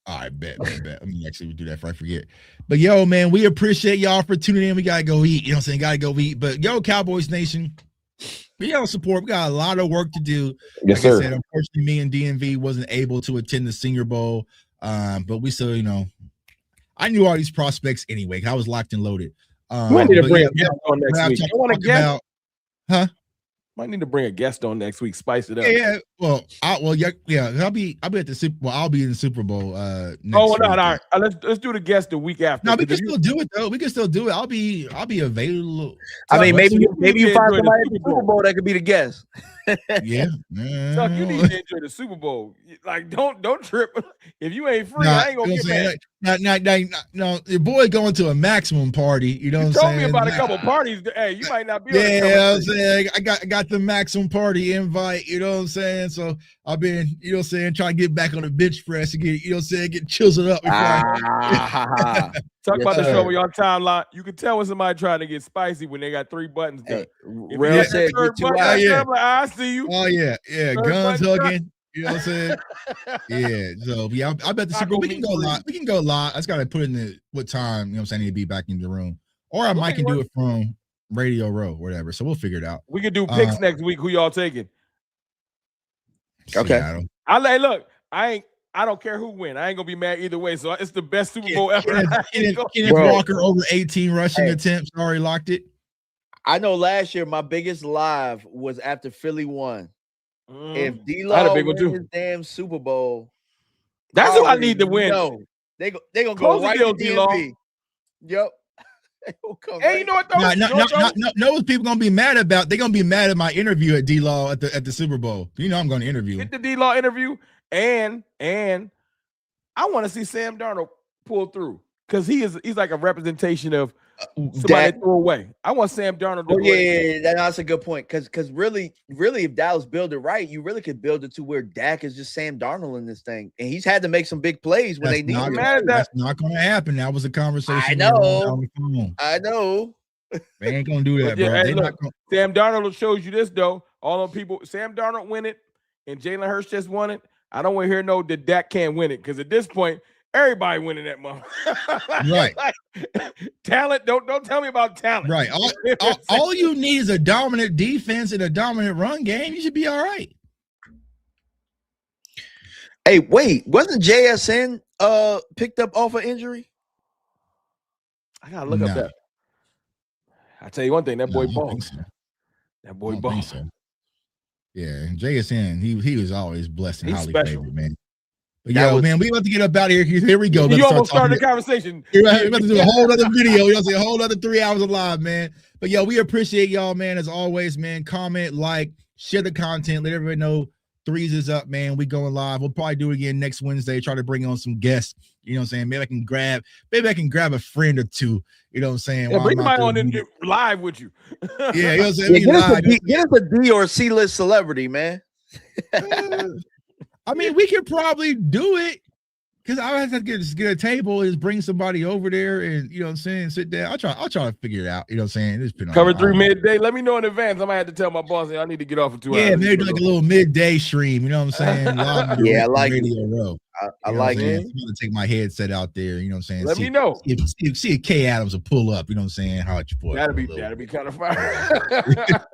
All right, bet. Let me actually do that before I forget. But yo, man, we appreciate y'all for tuning in. We gotta go eat. You know what I'm saying? Gotta go eat. But yo, Cowboys Nation, we got support. We got a lot of work to do. Yes, sir. I said, unfortunately, me and DMV wasn't able to attend the Senior Bowl. But we still, I knew all these prospects anyway. I was locked and loaded. Might need to bring a guest on next week. You want a guest? Huh? Might need to bring a guest on next week. Spice it up. Yeah. Well, I'll be at the Super. Well, I'll be in the Super Bowl. Next all right. Let's do the guest the week after. No, we can still do it though. We can still do it. I'll be available. I mean, maybe you find somebody at the Super Bowl that could be the guest. Yeah. Chuck, you need to enjoy the Super Bowl. Like, don't trip. If you ain't free, I ain't gonna get mad. No, your boy going to a maximum party. You know what I'm saying? Told me about a couple parties. Hey, you might not be. Yeah, I'm saying I got the maximum party invite. You know what I'm saying? So I've been, you know what I'm saying, trying to get back on the bench press and get, you know what I'm saying, get chiseled up. Talk about the show on your timeline. You can tell when somebody trying to get spicy when they got 3 buttons done. Real said, I see you. Oh yeah, guns hugging. You know what I'm saying? Yeah. So I bet the Super Bowl we can go live. We can go live. I just gotta put in what time, you know what I'm saying, I need to be back in the room. Or I might can do it from Radio Row, whatever. So we'll figure it out. We could do picks next week. Who y'all taking? Okay. Look, I don't care who win. I ain't gonna be mad either way. So it's the best Super Bowl ever. Kenneth Walker over 18 rushing attempts. Already locked it. I know last year my biggest live was after Philly won. If D-Law wins his damn Super Bowl, that's who I need to win. They gonna go right to D-Law. Yep. Hey, you know what though? No, people gonna be mad about. They're gonna be mad at my interview at D-Law at the Super Bowl. You know I'm gonna interview him. Get the D-Law interview, and I want to see Sam Darnold pull through because he's like a representation of somebody threw away. I want Sam Darnold to that's a good point. Because really, if Dallas build it right, you really could build it to where Dak is just Sam Darnold in this thing. And he's had to make some big plays when they need him. That's not going to happen. That was a conversation. I know. They ain't going to do that, bro. Sam Darnold shows you this, though. All them people, Sam Darnold win it, and Jalen Hurts just won it. I don't want to hear that Dak can't win it. Because at this point, everybody winning that month. Right. Talent. Don't tell me about talent. Right. All you need is a dominant defense and a dominant run game. You should be all right. Hey, wait, wasn't JSN picked up off of injury? I gotta look up that. I tell you one thing, that boy balled. So. That boy balled. So. Yeah, JSN, he was always blessed and highly favored, man. But man, we about to get up out of here. Here we go. You almost started the conversation. We're about to do a whole other video. You know, a whole other 3 hours of live, man. But we appreciate y'all, man. As always, man. Comment, like, share the content. Let everybody know Threes is up, man. We going live. We'll probably do it again next Wednesday. Try to bring on some guests. You know what I'm saying? Maybe I can grab a friend or two. You know what I'm saying? Bring somebody on and get live with you. Yeah, you know what I'm saying? Get us a D or C-list celebrity, man. I mean, we could probably do it because I have to get a table and just bring somebody over there and, you know what I'm saying, sit down. I'll try to figure it out. You know what I'm saying? Cover 3 midday. Let me know in advance. I might have to tell my boss I need to get off for 2 hours. Yeah, maybe like a little midday stream. You know what I'm saying? I like Radio Row. I like it. I'm going to take my headset out there. You know what I'm saying? Let me know. See if K Adams will pull up. You know what I'm saying? How at your boy? That'd be kind of fire.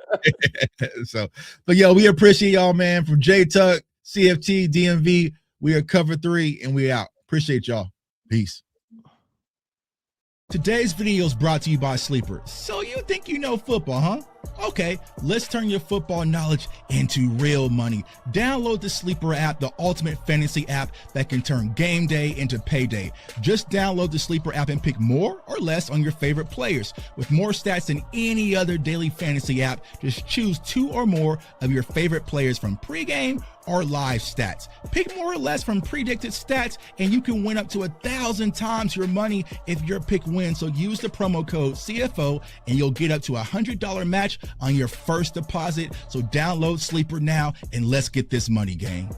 So, but we appreciate y'all, man. From J Tuck, CFT, DMV, we are Cover 3 and we out. Appreciate y'all. Peace. Today's video is brought to you by Sleeper. So you think you know football, huh? Okay, let's turn your football knowledge into real money. Download the Sleeper app, the ultimate fantasy app that can turn game day into payday. Just download the Sleeper app and pick more or less on your favorite players. With more stats than any other daily fantasy app, just choose 2 or more of your favorite players from pregame or live stats. Pick more or less from predicted stats, and you can win up to 1,000 times your money if your pick wins. So use the promo code CFO and you'll get up to $100 match on your first deposit. So download Sleeper now and let's get this money, gang.